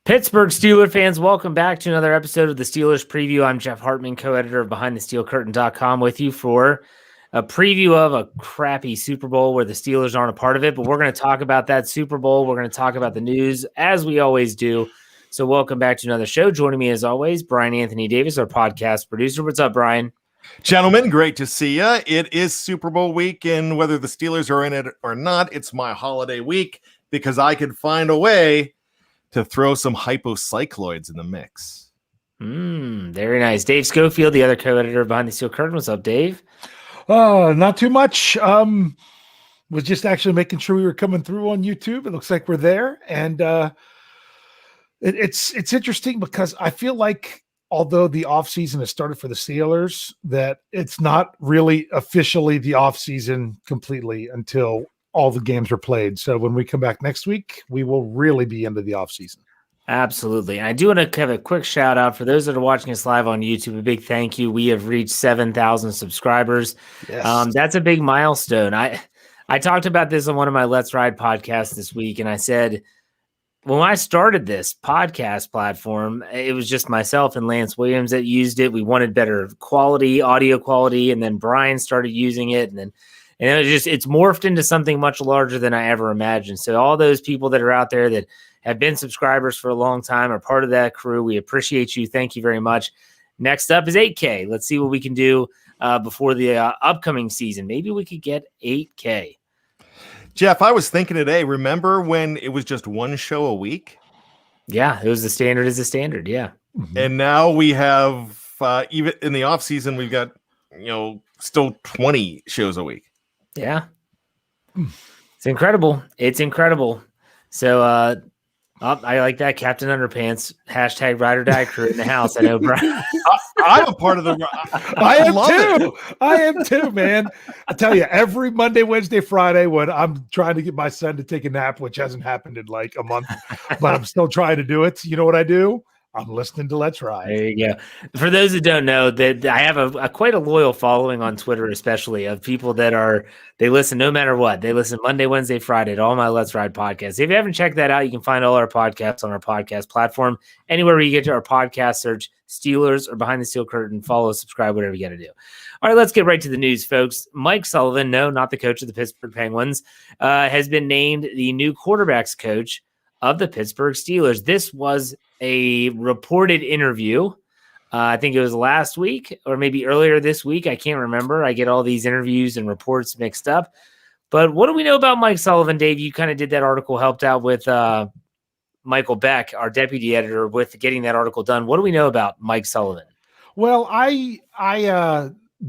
Pittsburgh Steelers fans, welcome back to another episode of the Steelers Preview. I'm Jeff Hartman, co-editor of BehindTheSteelCurtain.com, with you for a preview of a crappy Super Bowl where the Steelers aren't a part of it, but we're going to talk about that Super Bowl. We're going to talk about the news, as we always do. So welcome back to another show. Joining me, as always, Bryan Anthony Davis, our podcast producer. What's up, Bryan? Gentlemen, great to see you. It is Super Bowl week, and whether the Steelers are in it or not, it's my holiday week because I could find a way to throw some hypocycloids in the mix. Very nice. Dave Schofield, the other co-editor of Behind the Steel Curtain. What's up, Dave? Not too much. Was just actually making sure we were coming through on YouTube. It looks like we're there. And it's interesting because I feel like although the offseason has started for the Steelers, that it's not really officially the offseason completely until all the games are played. So when we come back next week, we will really be into the offseason. Absolutely. And I do want to have a quick shout out for those that are watching us live on YouTube. A big thank you. We have reached 7,000 subscribers. Yes. That's a big milestone. I talked about this on one of my Let's Ride podcasts this week, and I said, when I started this podcast platform, it was just myself and Lance Williams that used it. We wanted better quality, audio quality, and then Bryan started using it, and it's morphed into something much larger than I ever imagined. So all those people that are out there that have been subscribers for a long time are part of that crew. We appreciate you. Thank you very much. Next up is 8K. Let's see what we can do before the upcoming season. Maybe we could get 8K. Jeff, I was thinking today, remember when it was just one show a week? Yeah, it was the standard as a standard, yeah. And now we have, even in the off season, we've got, still 20 shows a week. Yeah. It's incredible. It's incredible. So I like that. Captain Underpants, hashtag ride or die crew in the house. I know, Bryan. I'm a part of the. I am too. I am too, man. I tell you, every Monday, Wednesday, Friday, when I'm trying to get my son to take a nap, which hasn't happened in like a month, but I'm still trying to do it. You know what I do? I'm listening to Let's Ride. There you go. For those that don't know, that I have a quite a loyal following on Twitter, especially of people that they listen no matter what. They listen Monday, Wednesday, Friday to all my Let's Ride podcasts. If you haven't checked that out, you can find all our podcasts on our podcast platform. Anywhere where you get to our podcast, search Steelers or Behind the Steel Curtain, follow, subscribe, whatever you got to do. All right, let's get right to the news, folks. Mike Sullivan, no, not the coach of the Pittsburgh Penguins, has been named the new quarterbacks coach of the Pittsburgh Steelers. This was a reported interview. I think it was last week or maybe earlier this week. I can't remember. I get all these interviews and reports mixed up. But what do we know about Mike Sullivan, Dave? You kind of did that article, helped out with Michael Beck, our deputy editor, with getting that article done. What do we know about Mike Sullivan? Well, I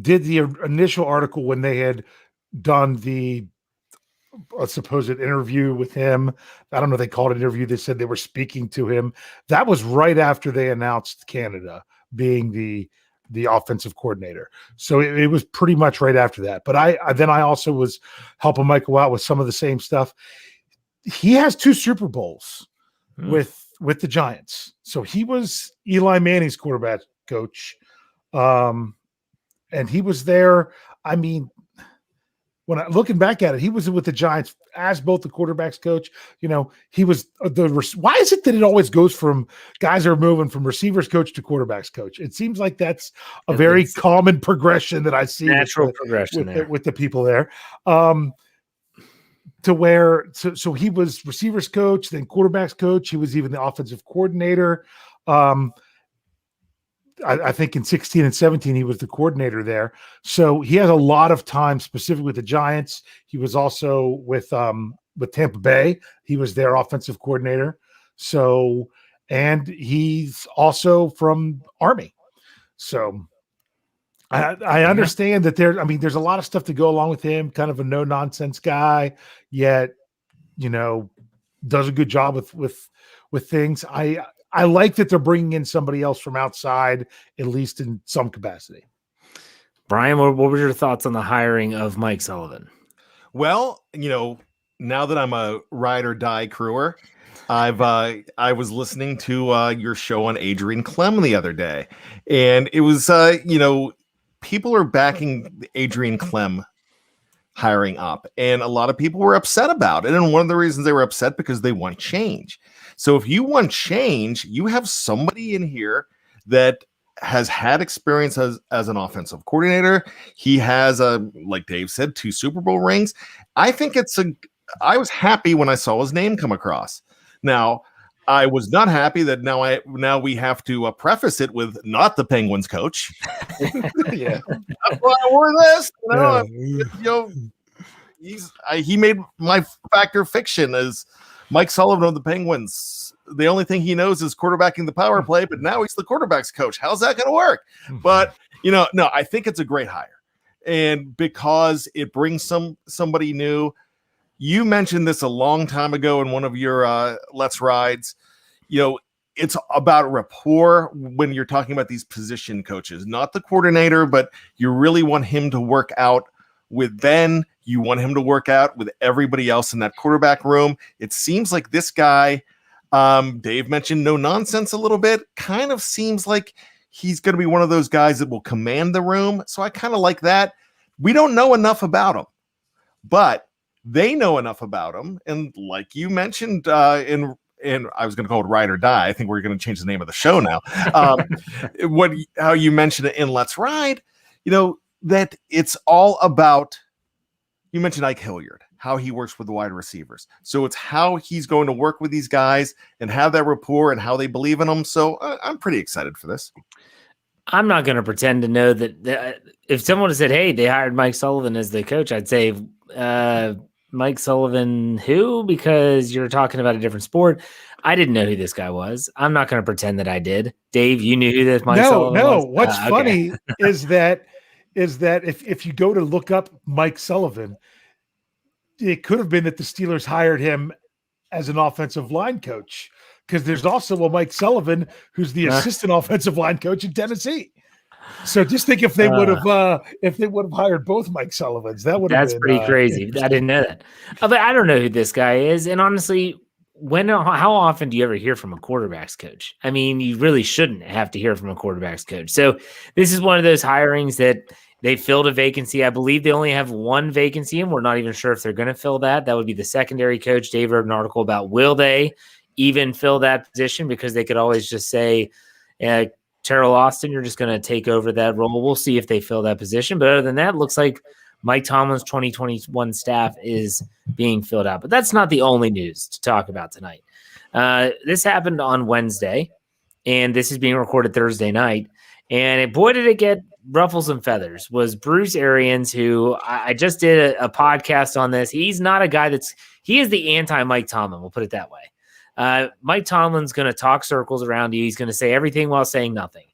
did the initial article when they had done a supposed interview with him. I don't know if they called it an interview. They said they were speaking to him. That was right after they announced Canada being the offensive coordinator. So it was pretty much right after that. But I also was helping Michael out with some of the same stuff. He has 2 Super Bowls with the Giants. So he was Eli Manning's quarterback coach. And he was there. I mean, when looking back at it, he was with the Giants as both the quarterbacks coach. He was why is it that it always goes from guys are moving from receivers coach to quarterbacks coach? It seems like that's a very common progression that I see. Natural progression with the people there. To where, so he was receivers coach, then quarterbacks coach. He was even the offensive coordinator. I think in 16 and 17, he was the coordinator there. So he has a lot of time specifically with the Giants. He was also with Tampa Bay. He was their offensive coordinator. So, and he's also from Army. So I understand that there's a lot of stuff to go along with him, kind of a no nonsense guy, yet, does a good job with things. I like that they're bringing in somebody else from outside, at least in some capacity. Bryan, what were your thoughts on the hiring of Mike Sullivan? Well, now that I'm a ride or die crewer, I was listening to your show on Adrian Clem the other day, and it was people are backing the Adrian Clem hiring up, and a lot of people were upset about it. And one of the reasons they were upset because they want change. So if you want change, you have somebody in here that has had experience as an offensive coordinator. He has like Dave said, 2 Super Bowl rings. I think I was happy when I saw his name come across. Now, I was not happy that now we have to preface it with not the Penguins coach. Yeah, that's why I wore this. He made my factor fiction as Mike Sullivan of the Penguins. The only thing he knows is quarterbacking the power play, but now he's the quarterback's coach. How's that going to work? But no, I think it's a great hire, and because it brings somebody new. You mentioned this a long time ago in one of your Let's Rides. It's about rapport when you're talking about these position coaches, not the coordinator, but you really want him to work out with Ben. You want him to work out with everybody else in that quarterback room. It seems like this guy, Dave mentioned no nonsense a little bit, kind of seems like he's going to be one of those guys that will command the room. So I kind of like that. We don't know enough about him, but they know enough about him. And like you mentioned in I was going to call it Ride or Die. I think we're going to change the name of the show now. How you mentioned it in Let's Ride, that it's all about, you mentioned Ike Hilliard, how he works with the wide receivers. So it's how he's going to work with these guys and have that rapport and how they believe in him. So I'm pretty excited for this. I'm not going to pretend to know that if someone said, hey, they hired Mike Sullivan as the coach, I'd say, Mike Sullivan, who? Because you're talking about a different sport. I didn't know who this guy was. I'm not going to pretend that I did. Dave, you knew who this Mike Sullivan was? No. What's funny is that if you go to look up Mike Sullivan, it could have been that the Steelers hired him as an offensive line coach, because there's also a Mike Sullivan who's the assistant offensive line coach in Tennessee. So just think if they would have hired both Mike Sullivans, that's pretty crazy. I didn't know that. But I don't know who this guy is. And honestly, how often do you ever hear from a quarterback's coach? I mean, you really shouldn't have to hear from a quarterback's coach. So this is one of those hirings that they filled a vacancy. I believe they only have one vacancy, and we're not even sure if they're going to fill that. That would be the secondary coach. Dave wrote an article about, will they even fill that position? Because they could always just say, Terrell Austin, you're just going to take over that role. We'll see if they fill that position. But other than that, it looks like Mike Tomlin's 2021 staff is being filled out. But that's not the only news to talk about tonight. This happened on Wednesday, and this is being recorded Thursday night. And boy, did it get ruffles and feathers, was Bruce Arians, who I just did a podcast on this. He's not a guy he is the anti-Mike Tomlin. We'll put it that way. Mike Tomlin's going to talk circles around you. He's going to say everything while saying nothing.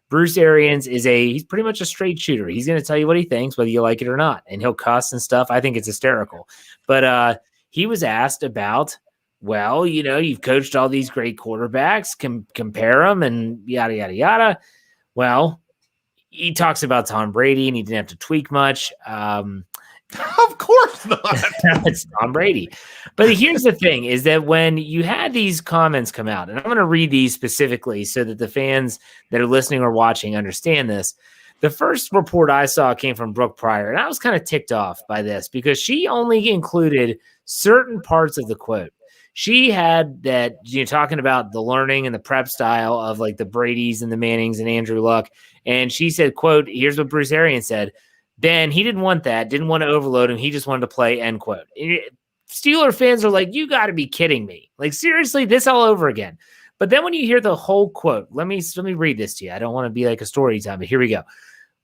Bruce Arians he's pretty much a straight shooter. He's going to tell you what he thinks, whether you like it or not. And he'll cuss and stuff. I think it's hysterical. But he was asked about, well, you've coached all these great quarterbacks, compare them and yada, yada, yada. Well, he talks about Tom Brady and he didn't have to tweak much. Of course not. It's Tom Brady. But here's the thing, is that when you had these comments come out, and I'm going to read these specifically so that the fans that are listening or watching understand this. The first report I saw came from Brooke Pryor, and I was kind of ticked off by this because she only included certain parts of the quote. She had that, talking about the learning and the prep style of like the Bradys and the Mannings and Andrew Luck. And she said, quote, here's what Bruce Arians said. Ben, he didn't want that, didn't want to overload him. He just wanted to play, end quote. Steeler fans are like, you got to be kidding me. Like, seriously, this all over again. But then when you hear the whole quote, let me read this to you. I don't want to be like a story time, but here we go.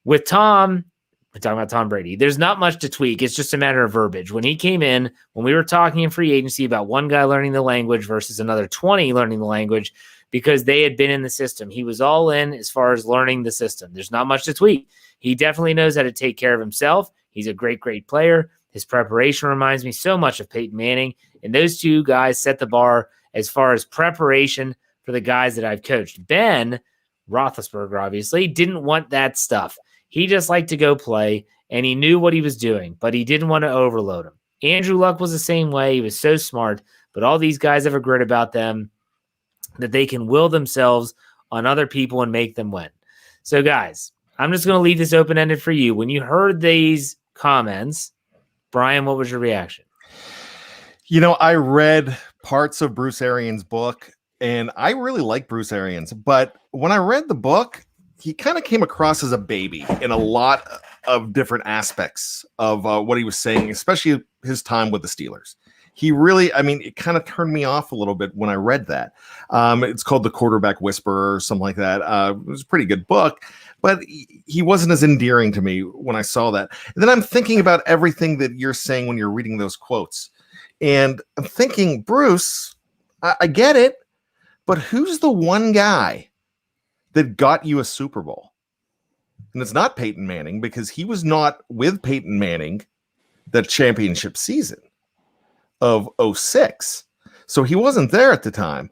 With Tom, we're talking about Tom Brady, there's not much to tweak. It's just a matter of verbiage. When he came in, when we were talking in free agency about one guy learning the language versus another 20 learning the language, because they had been in the system, he was all in as far as learning the system. There's not much to tweak. He definitely knows how to take care of himself. He's a great, great player. His preparation reminds me so much of Peyton Manning. And those two guys set the bar as far as preparation for the guys that I've coached. Ben Roethlisberger, obviously, didn't want that stuff. He just liked to go play, and he knew what he was doing, but he didn't want to overload him. Andrew Luck was the same way. He was so smart, but all these guys have a grit about them that they can will themselves on other people and make them win. So, guys, I'm just going to leave this open-ended for you. When you heard these comments, Bryan, what was your reaction? You know, I read parts of Bruce Arians' book, and I really like Bruce Arians. But when I read the book, he kind of came across as a baby in a lot of different aspects of what he was saying, especially his time with the Steelers. He really, I mean, it kind of turned me off a little bit when I read that. It's called The Quarterback Whisperer or something like that. It was a pretty good book, but he wasn't as endearing to me when I saw that. And then I'm thinking about everything that you're saying when you're reading those quotes. And I'm thinking, Bruce, I get it, but who's the one guy that got you a Super Bowl? And it's not Peyton Manning, because he was not with Peyton Manning that championship season of 06. So he wasn't there at the time.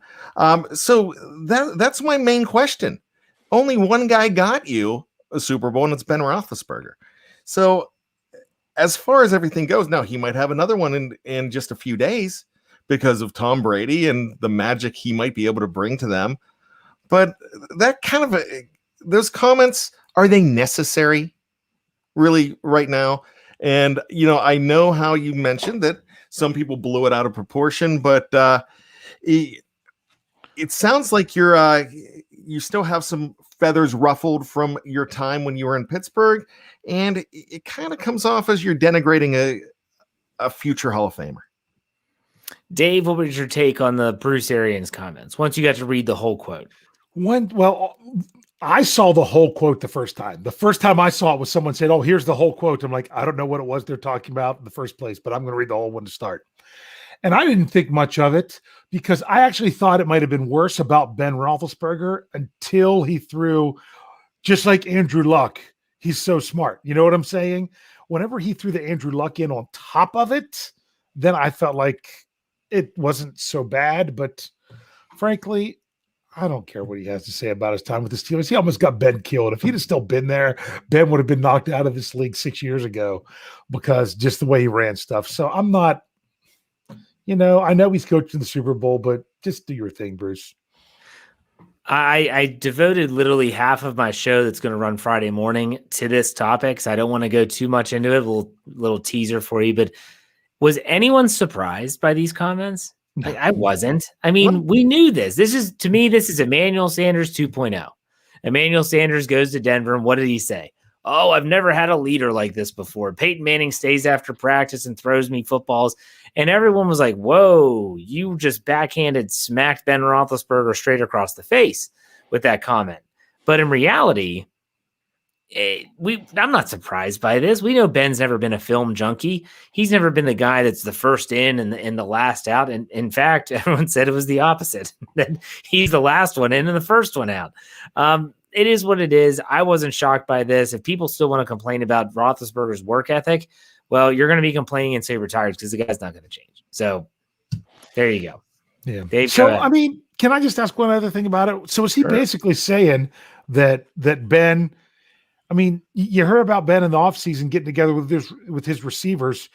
So that's my main question. Only one guy got you a Super Bowl, and it's Ben Roethlisberger. So as far as everything goes, now he might have another one in just a few days because of Tom Brady and the magic he might be able to bring to them. But that kind of those comments, are they necessary really right now? And, you know, I know how you mentioned that some people blew it out of proportion, but it sounds like you still have some feathers ruffled from your time when you were in Pittsburgh, and it kind of comes off as you're denigrating a future Hall of Famer. Dave, what was your take on the Bruce Arians comments once you got to read the whole quote? Well, I saw the whole quote the first time. The first time I saw it was someone said, "Oh, here's the whole quote." I'm like, I don't know what it was they're talking about in the first place, but I'm going to read the whole one to start. And I didn't think much of it because I actually thought it might have been worse about Ben Roethlisberger until he threw, just like Andrew Luck. He's so smart. You know what I'm saying? Whenever he threw the Andrew Luck in on top of it, then I felt like it wasn't so bad. But frankly, I don't care what he has to say about his time with the Steelers. He almost got Ben killed. If he'd have still been there, Ben would have been knocked out of this league 6 years ago because just the way he ran stuff. So I'm not, you know, I know he's coached in the Super Bowl, but just do your thing, Bruce. I devoted literally half of my show that's going to run Friday morning to this topic, so I don't want to go too much into it. A little teaser for you, but was anyone surprised by these comments? Like, I wasn't. I mean, we knew this. This is Emmanuel Sanders 2.0. Emmanuel Sanders goes to Denver, and what did he say? Oh, I've never had a leader like this before. Peyton Manning stays after practice and throws me footballs. And everyone was like, whoa, you just backhanded smacked Ben Roethlisberger straight across the face with that comment. But in reality, I'm not surprised by this. We know Ben's never been a film junkie. He's never been the guy that's the first in and the last out. And in fact, everyone said it was the opposite, that he's the last one in and the first one out. It is what it is. I wasn't shocked by this. If people still want to complain about Roethlisberger's work ethic, well, you're going to be complaining until he retires because the guy's not going to change. So there you go. Yeah. Dave, so, I mean, can I just ask one other thing about it? So is he basically saying that Ben, I mean, you heard about Ben in the offseason getting together with his receivers,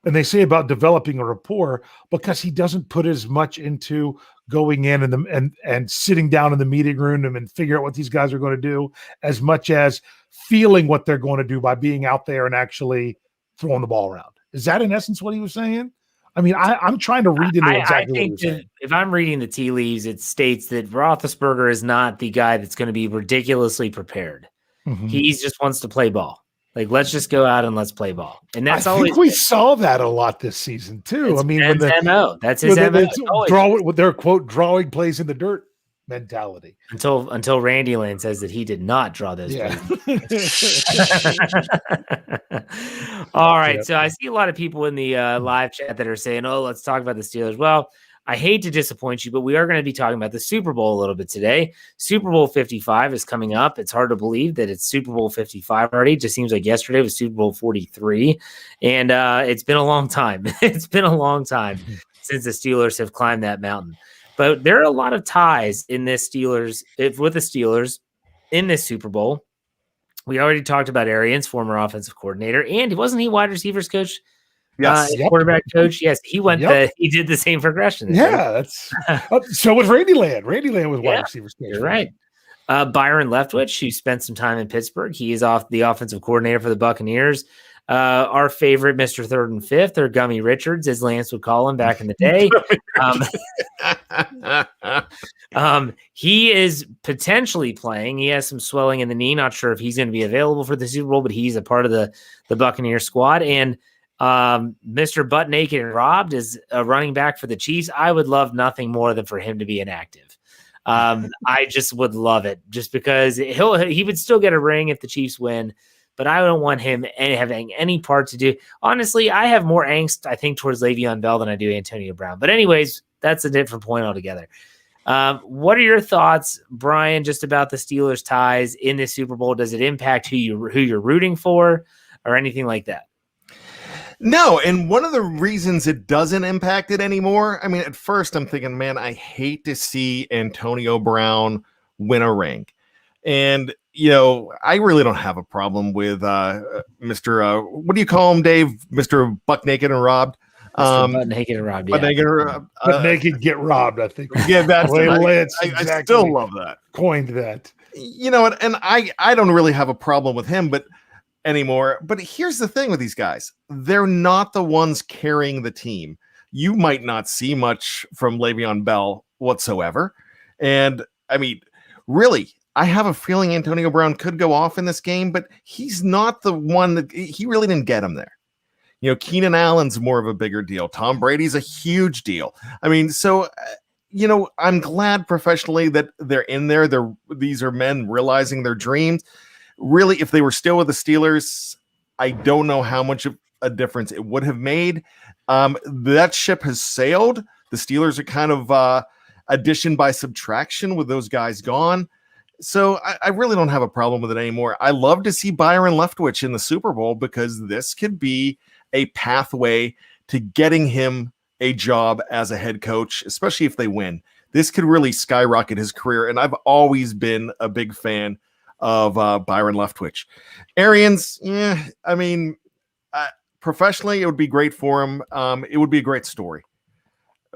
and they say about developing a rapport because he doesn't put as much into going in and sitting down in the meeting room and figure out what these guys are going to do as much as feeling what they're going to do by being out there and actually throwing the ball around. Is that in essence what he was saying? I mean, I'm trying to read into exactly what he was saying. If I'm reading the tea leaves, it states that Roethlisberger is not the guy that's going to be ridiculously prepared. Mm-hmm. He just wants to play ball. Like, let's just go out and let's play ball. And that's I think we saw that a lot this season too. I mean, Ben's MO. That's his MO. With their quote, drawing plays in the dirt mentality. Until Randy Lane says that he did not draw those plays. All right. Yep. So I see a lot of people in the live chat that are saying, oh, let's talk about the Steelers. Well, I hate to disappoint you, but we are going to be talking about the Super Bowl a little bit today. Super Bowl 55 is coming up. It's hard to believe that it's Super Bowl 55 already. It just seems like yesterday was Super Bowl 43. And it's been a long time. It's been a long time since the Steelers have climbed that mountain. But there are a lot of ties in with the Steelers in this Super Bowl. We already talked about Arians, former offensive coordinator, and wasn't he wide receivers coach? Yes, quarterback coach. Yes, he he did the same progression. Yeah, that's so was Randy Land. Randy Land was wide receivers coach. You're right. Byron Leftwich, who spent some time in Pittsburgh, he is the offensive coordinator for the Buccaneers. our favorite Mr. Third and Fifth, or Gummy Richards, as Lance would call him back in the day. He is potentially playing. He has some swelling in the knee. Not sure if he's going to be available for the Super Bowl, but he's a part of the Buccaneer squad. And Mr. Butt Naked and Robbed is a running back for the Chiefs. I would love nothing more than for him to be inactive. I just would love it, just because he would still get a ring if the Chiefs win, but I don't want him having any part to do. Honestly, I have more angst, I think, towards Le'Veon Bell than I do Antonio Brown. But anyways, that's a different point altogether. What are your thoughts, Bryan, just about the Steelers' ties in this Super Bowl? Does it impact who you're rooting for or anything like that? No, and one of the reasons it doesn't impact it anymore, I mean, at first I'm thinking, man, I hate to see Antonio Brown win a ring. And, I really don't have a problem with Mr. What do you call him, Dave? Mr. Buck Naked and Robbed? Butt Naked and Robbed, yeah. Butt Naked Get Robbed, I think. Yeah, that's I still love that. Coined that. And I don't really have a problem with him, anymore. But here's the thing with these guys. They're not the ones carrying the team. You might not see much from Le'Veon Bell whatsoever. And I mean, really, I have a feeling Antonio Brown could go off in this game, but he's not the one that he really didn't get him there. Keenan Allen's more of a bigger deal. Tom Brady's a huge deal. I mean, so, I'm glad professionally that they're in there. These are men realizing their dreams. Really, if they were still with the Steelers, I don't know how much of a difference it would have made. That ship has sailed. The Steelers are kind of addition by subtraction with those guys gone. So I really don't have a problem with it anymore. I love to see Byron Leftwich in the Super Bowl because this could be a pathway to getting him a job as a head coach, especially if they win. This could really skyrocket his career, and I've always been a big fan of Byron Leftwich. Arians, I mean, professionally, it would be great for him. It would be a great story.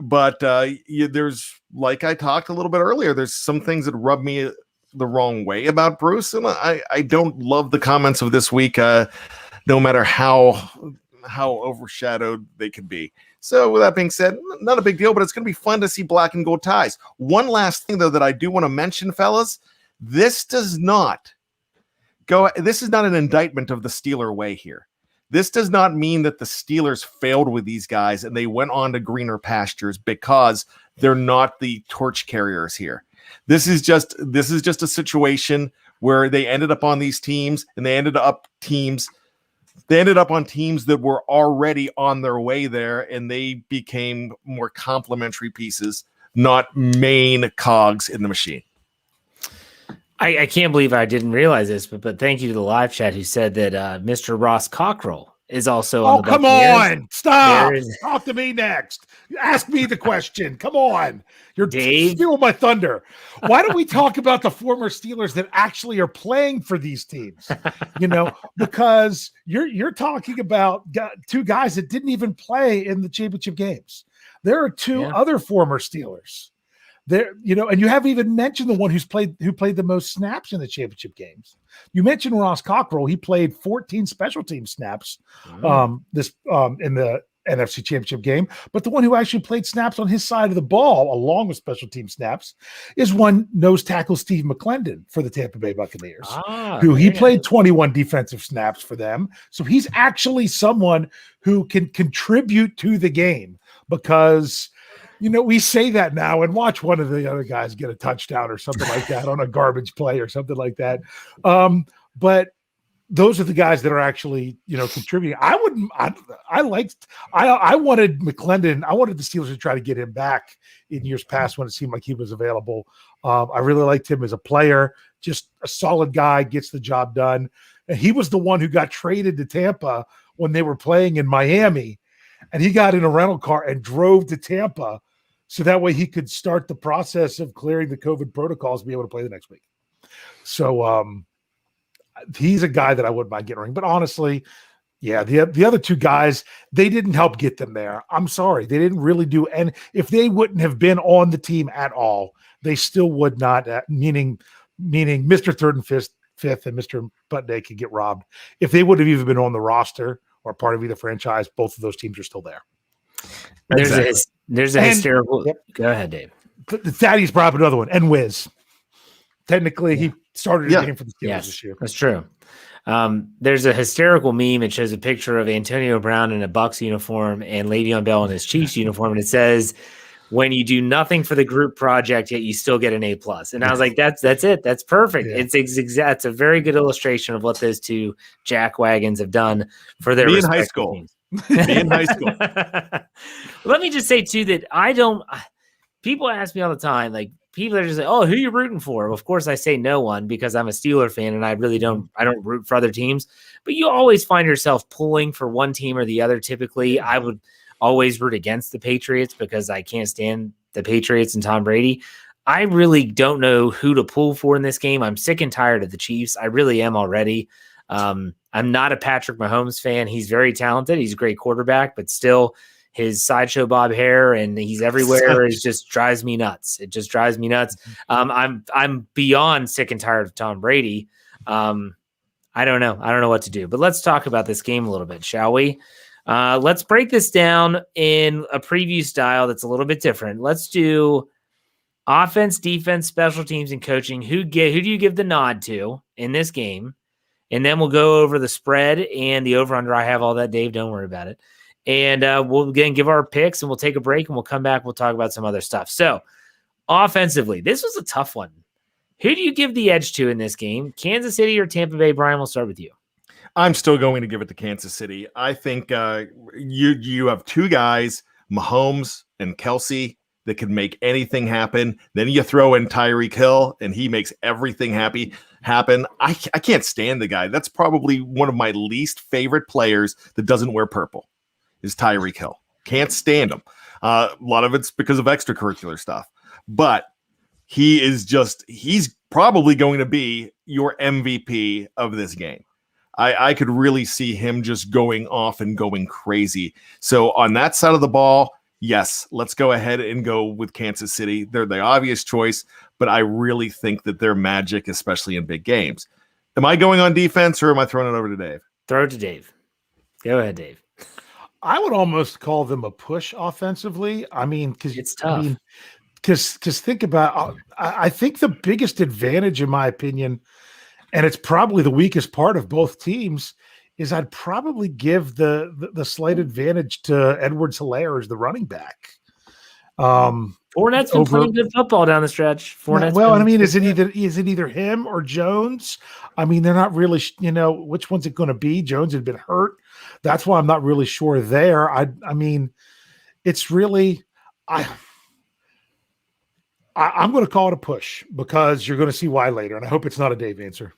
But there's, like I talked a little bit earlier, there's some things that rub me the wrong way about Bruce, and I don't love the comments of this week, no matter how overshadowed they could be. So with that being said, not a big deal, but it's going to be fun to see black and gold ties. One last thing, though, that I do want to mention, fellas. This is not an indictment of the Steeler way here. This does not mean that the Steelers failed with these guys and they went on to greener pastures because they're not the torch carriers here. This is just a situation where they ended up on these teams, and they ended up on teams that were already on their way there, and they became more complementary pieces, not main cogs in the machine. I can't believe I didn't realize this, but thank you to the live chat who said that Mr. Ross Cockrell is also on the Buccaneers. On. Stop. Talk to me next. Ask me the question. Come on. You're stealing my thunder. Why don't we talk about the former Steelers that actually are playing for these teams? Because you're talking about two guys that didn't even play in the championship games. There are two other former Steelers. There, and you haven't even mentioned the one who played the most snaps in the championship games. You mentioned Ross Cockrell. He played 14 special team snaps in the NFC Championship game. But the one who actually played snaps on his side of the ball, along with special team snaps, is one nose tackle Steve McClendon for the Tampa Bay Buccaneers, he played 21 defensive snaps for them. So he's actually someone who can contribute to the game because – we say that now and watch one of the other guys get a touchdown or something like that on a garbage play or something like that. But those are the guys that are actually, contributing. I wanted McClendon. I wanted the Steelers to try to get him back in years past when it seemed like he was available. I really liked him as a player, just a solid guy, gets the job done. And he was the one who got traded to Tampa when they were playing in Miami. And he got in a rental car and drove to Tampa so that way he could start the process of clearing the COVID protocols and be able to play the next week. So he's a guy that I wouldn't mind getting ring. But honestly, the other two guys, they didn't help get them there. I'm sorry. They didn't really do. And if they wouldn't have been on the team at all, they still would not, meaning Mr. Third and Fifth and Mr. Butt Naked Get Robbed. If they would have even been on the roster, or part of either franchise, both of those teams are still there. There's a hysterical. Yep. Go ahead, Dave. Thaddeus brought up another one, and Wiz. Technically, he started a game for the Steelers this year. That's true. There's a hysterical meme. It shows a picture of Antonio Brown in a Bucs uniform and Le'Veon Bell in his Chiefs uniform, and it says, "When you do nothing for the group project, yet you still get an A+." And I was like, "That's it. That's perfect. Yeah. It's a very good illustration of what those two jackwagons have done for their Me in high respective school. teams." Me in high school. Let me just say too that I don't. People ask me all the time, like people are just like, "Oh, who are you rooting for?" Well, of course, I say no one because I'm a Steeler fan and I really don't. I don't root for other teams. But you always find yourself pulling for one team or the other. Typically, I would always root against the Patriots because I can't stand the Patriots and Tom Brady. I really don't know who to pull for in this game. I'm sick and tired of the Chiefs. I really am already. I'm not a Patrick Mahomes fan. He's very talented. He's a great quarterback, but still his sideshow bob hair and he's everywhere. It just drives me nuts. It just drives me nuts. I'm beyond sick and tired of Tom Brady. I don't know. I don't know what to do, but let's talk about this game a little bit, shall we? Let's break this down in a preview style that's a little bit different. Let's do offense, defense, special teams, and coaching. Who do you give the nod to in this game? And then we'll go over the spread and the over-under. I have all that, Dave. Don't worry about it. And we'll again give our picks, and we'll take a break, and we'll come back. We'll talk about some other stuff. So, offensively, this was a tough one. Who do you give the edge to in this game? Kansas City or Tampa Bay? Brian, we'll start with you. I'm still going to give it to Kansas City. I think you have two guys, Mahomes and Kelsey, that can make anything happen. Then you throw in Tyreek Hill, and he makes everything happen. I can't stand the guy. That's probably one of my least favorite players that doesn't wear purple is Tyreek Hill. Can't stand him. A lot of it's because of extracurricular stuff. But he's probably going to be your MVP of this game. I could really see him just going off and going crazy. So on that side of the ball, yes, let's go ahead and go with Kansas City. They're the obvious choice, but I really think that they're magic, especially in big games. Am I going on defense or am I throwing it over to Dave? Throw it to Dave. Go ahead, Dave. I would almost call them a push offensively. I mean, because it's tough. Because think about, I think the biggest advantage, in my opinion, and it's probably the weakest part of both teams, is I'd probably give the slight advantage to Edwards-Helaire as the running back. Fournette's been playing good football down the stretch. Is it either him or Jones? I mean, they're not really, which one's it going to be? Jones had been hurt. That's why I'm not really sure there. I mean, it's really, I'm going to call it a push because you're going to see why later. And I hope it's not a Dave answer.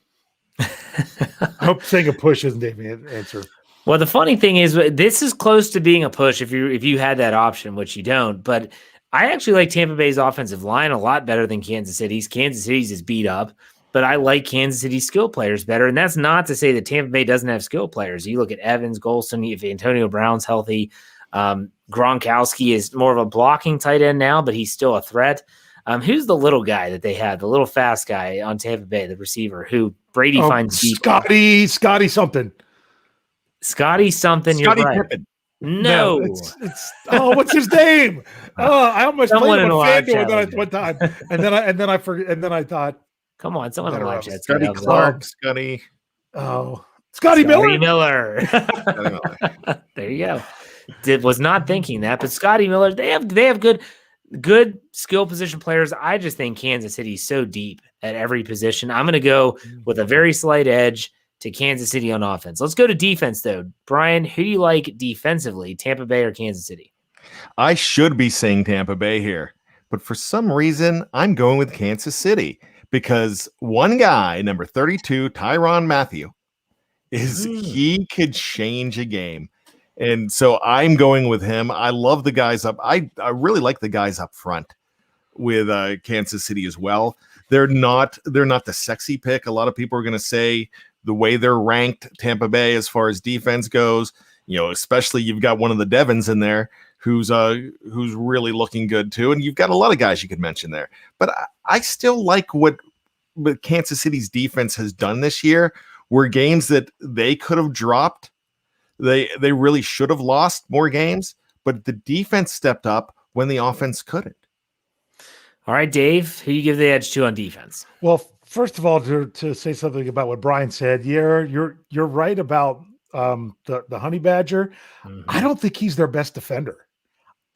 I hope saying a push isn't Dave's answer. Well, the funny thing is this is close to being a push if you had that option, which you don't. But I actually like Tampa Bay's offensive line a lot better than Kansas City's. Kansas City's is beat up, but I like Kansas City's skill players better. And that's not to say that Tampa Bay doesn't have skill players. You look at Evans, Golston, if Antonio Brown's healthy, Gronkowski is more of a blocking tight end now, but he's still a threat. Who's the little guy that they had, the little fast guy on Tampa Bay, the receiver who Brady finds deep? Scotty something. Scotty something. Scotty you're right. Pippen. No. It's what's his name? I almost Someone played in him a on live FanDuel chat one time, and then I forget, and then I thought, come on, someone in the live chat. Scotty Clark, Scotty. Oh, Scotty Miller. Scotty Miller. There you go. Was not thinking that, but Scotty Miller, they have good skill position players. I just think Kansas City is so deep at every position. I'm going to go with a very slight edge to Kansas City on offense. Let's go to defense, though. Brian, who do you like defensively, Tampa Bay or Kansas City? I should be saying Tampa Bay here, but for some reason, I'm going with Kansas City because one guy, number 32, Tyrann Mathieu, he could change a game. And so I'm going with him. I love the guys up. I really like the guys up front with Kansas City as well. They're not the sexy pick. A lot of people are going to say the way they're ranked, Tampa Bay, as far as defense goes, especially you've got one of the Devons in there who's really looking good too. And you've got a lot of guys you could mention there, but I still like what Kansas City's defense has done this year, were games that they could have dropped. They really should have lost more games, but the defense stepped up when the offense couldn't. All right, Dave, who you give the edge to on defense? Well, first of all, to say something about what Bryan said, you're right about the honey badger. Mhm. I don't think he's their best defender.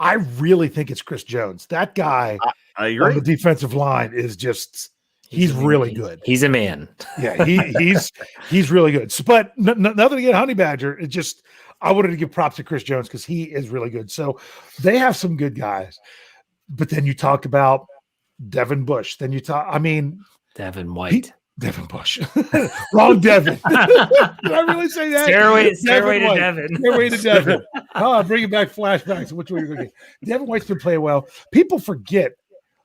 I really think it's Chris Jones. That guy I agree. on the defensive line is just he's really good. He's a man. Yeah, he's really good. So, but nothing against honey badger. It just I wanted to give props to Chris Jones because he is really good. So they have some good guys. But then you talk about Devin Bush. Then you talk. I mean, Devin White. Devin Bush. Wrong Devin. Did I really say that? Stairway to White. Devin. Stairway to Devin. Oh, I'm bringing back flashbacks. Which way you're going to get? Devin White's been playing well. People forget.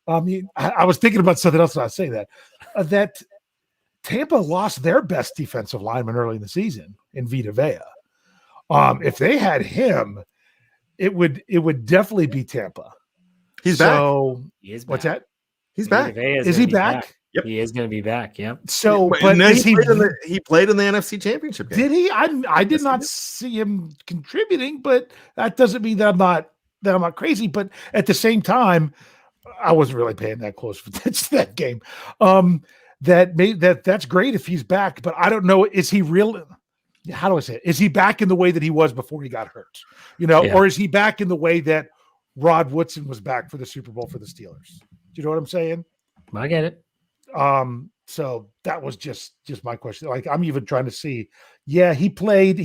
I was thinking about something else when I was saying that. That Tampa lost their best defensive lineman early in the season in Vita Vea. If they had him, it would definitely be Tampa. He's so, back. He is back. What's that? He's back. Is he back? Yep. He is going to be back. Yep. So, But but is he played in the NFC Championship game. Did he? I did Yes, he not did. see him contributing, but that doesn't mean that I'm not crazy. But at the same time, I wasn't really paying that close attention to that game. That's great if he's back, but I don't know. Is he real? How do I say it? Is he back in the way that he was before he got hurt? Yeah. Or is he back in the way that Rod Woodson was back for the Super Bowl for the Steelers? Do you know what I'm saying? I get it. So that was just my question. Like, I'm even trying to see. Yeah, he played,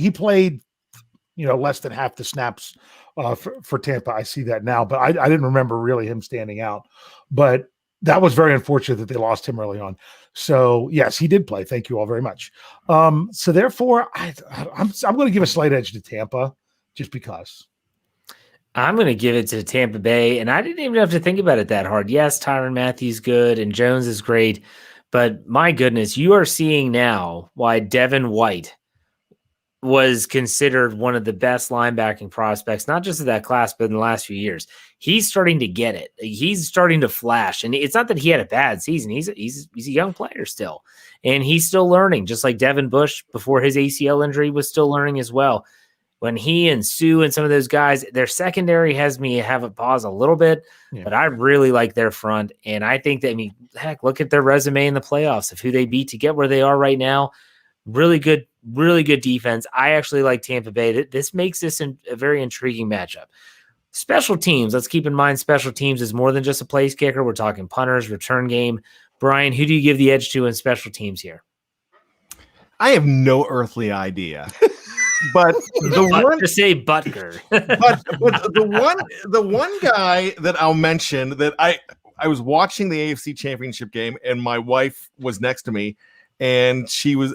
less than half the snaps for Tampa. I see that now, but I didn't remember really him standing out. But that was very unfortunate that they lost him early on. So yes, he did play. Thank you all very much. So therefore, I'm going to give a slight edge to Tampa just because. I'm going to give it to Tampa Bay, and I didn't even have to think about it that hard. Yes, Tyrann Mathieu's good, and Jones is great, but my goodness, you are seeing now why Devin White was considered one of the best linebacking prospects, not just of that class, but in the last few years. He's starting to get it. He's starting to flash, and it's not that he had a bad season. He's a young player still, and he's still learning, just like Devin Bush before his ACL injury was still learning as well. When he and Sue and some of those guys, their secondary has me have a pause a little bit, but I really like their front. And I think that, heck, look at their resume in the playoffs of who they beat to get where they are right now. Really good defense. I actually like Tampa Bay. This makes this a very intriguing matchup. Special teams. Let's keep in mind special teams is more than just a place kicker. We're talking punters, return game. Bryan, who do you give the edge to in special teams here? I have no earthly idea. But to say Butker. but the one guy that I'll mention that I was watching the AFC Championship game and my wife was next to me and she was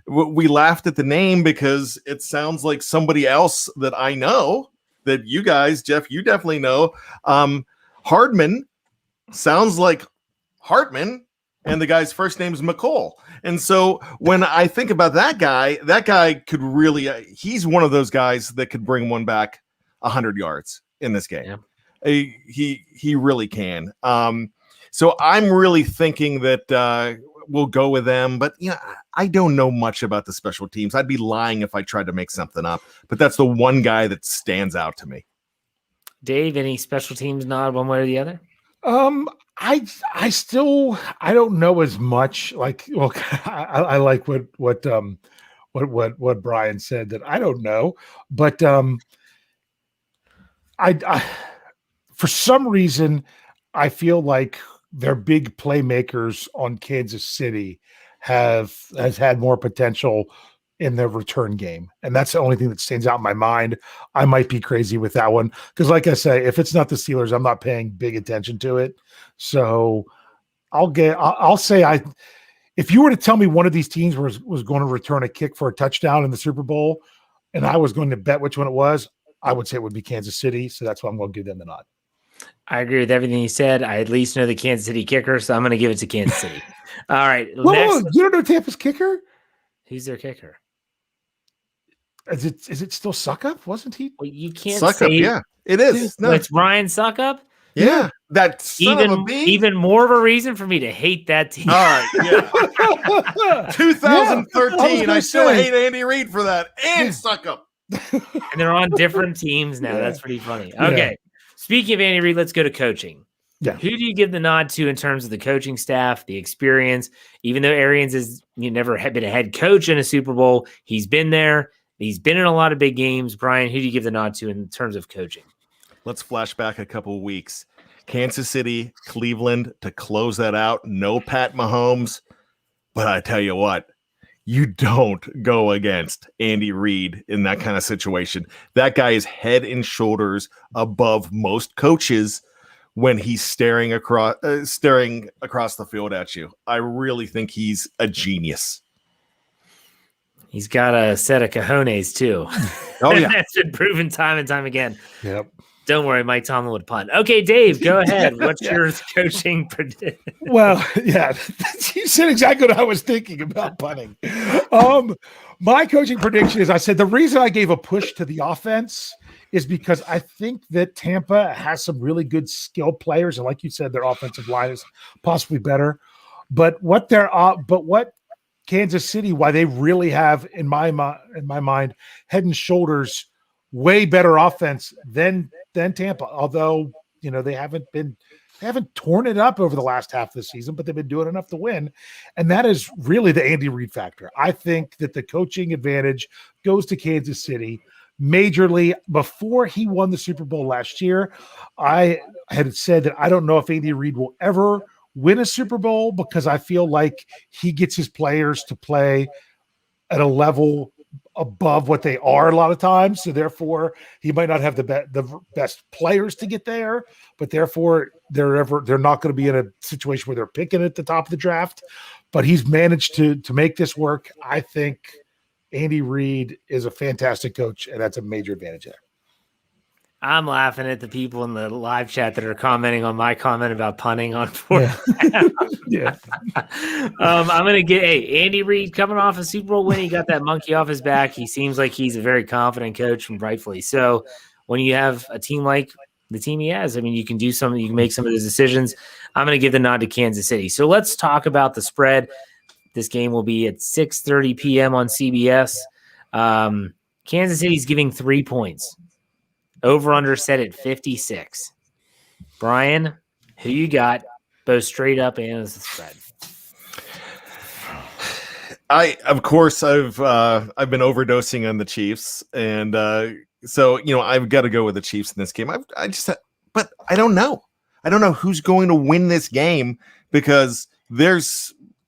we laughed at the name because it sounds like somebody else that I know that you guys, Jeff, you definitely know. Hartman sounds like Hartman, and the guy's first name is McCall. And so when I think about that guy could really, he's one of those guys that could bring one back 100 yards in this game. Yeah. He really can. So I'm really thinking that we'll go with them, but I don't know much about the special teams. I'd be lying if I tried to make something up, but that's the one guy that stands out to me. Dave, any special teams nod one way or the other? I don't know as much. Like, well, I like what Bryan said that I don't know, but I for some reason I feel like their big playmakers on Kansas City has had more potential in their return game. And that's the only thing that stands out in my mind. I might be crazy with that one. Because like I say, if it's not the Steelers, I'm not paying big attention to it. So I'll say if you were to tell me one of these teams was going to return a kick for a touchdown in the Super Bowl, and I was going to bet which one it was, I would say it would be Kansas City. So that's why I'm going to give them the nod. I agree with everything you said. I at least know the Kansas City kicker, so I'm going to give it to Kansas City. All right. Whoa, you don't know Tampa's kicker? Who's their kicker? Is it still Suckup? Wasn't he? Well, you can't Suckup, say yeah. It is. No, it's Ryan Suckup. Yeah. That son of a bee? Even more of a reason for me to hate that team. All right, yeah. 2013. I still hate Andy Reid for that and suck up. And they're on different teams now. That's pretty funny. Okay. Speaking of Andy Reid, let's go to coaching. Yeah. Who do you give the nod to in terms of the coaching staff, the experience? Even though Arians has never been a head coach in a Super Bowl, he's been there. He's been in a lot of big games. Bryan, who do you give the nod to in terms of coaching? Let's flash back a couple of weeks. Kansas City, Cleveland to close that out. No Pat Mahomes. But I tell you what, you don't go against Andy Reid in that kind of situation. That guy is head and shoulders above most coaches when he's staring across the field at you. I really think he's a genius. He's got a set of cojones too. Oh yeah, that's been proven time and time again. Yep. Don't worry, Mike Tomlin would punt. Okay, Dave, go ahead. What's your coaching prediction? Well, yeah, you said exactly what I was thinking about punting. My coaching prediction is, I said the reason I gave a push to the offense is because I think that Tampa has some really good skill players, and like you said, their offensive line is possibly better. But what Kansas City, why they really have, in my mind, head and shoulders way better offense than Tampa. Although they haven't torn it up over the last half of the season, but they've been doing enough to win, and that is really the Andy Reid factor. I think that the coaching advantage goes to Kansas City majorly. Before he won the Super Bowl last year, I had said that I don't know if Andy Reid will ever win a Super Bowl because I feel like he gets his players to play at a level above what they are a lot of times. So therefore he might not have the best players to get there, but therefore they're not going to be in a situation where they're picking at the top of the draft, but he's managed to make this work. I think Andy Reid is a fantastic coach, and that's a major advantage there. I'm laughing at the people in the live chat that are commenting on my comment about punting on fourth. Yeah. I'm going to get Andy Reid coming off a Super Bowl win. He got that monkey off his back. He seems like he's a very confident coach, and rightfully so. When you have a team like the team he has, I mean, you can do something. You can make some of those decisions. I'm going to give the nod to Kansas City. So let's talk about the spread. This game will be at 6:30 p.m. on CBS. Kansas City's giving 3 points. Over-under set at 56. Bryan, who you got, both straight up and as the spread? Of course, I've been overdosing on the Chiefs, and so I've got to go with the Chiefs in this game. But I don't know. I don't know who's going to win this game because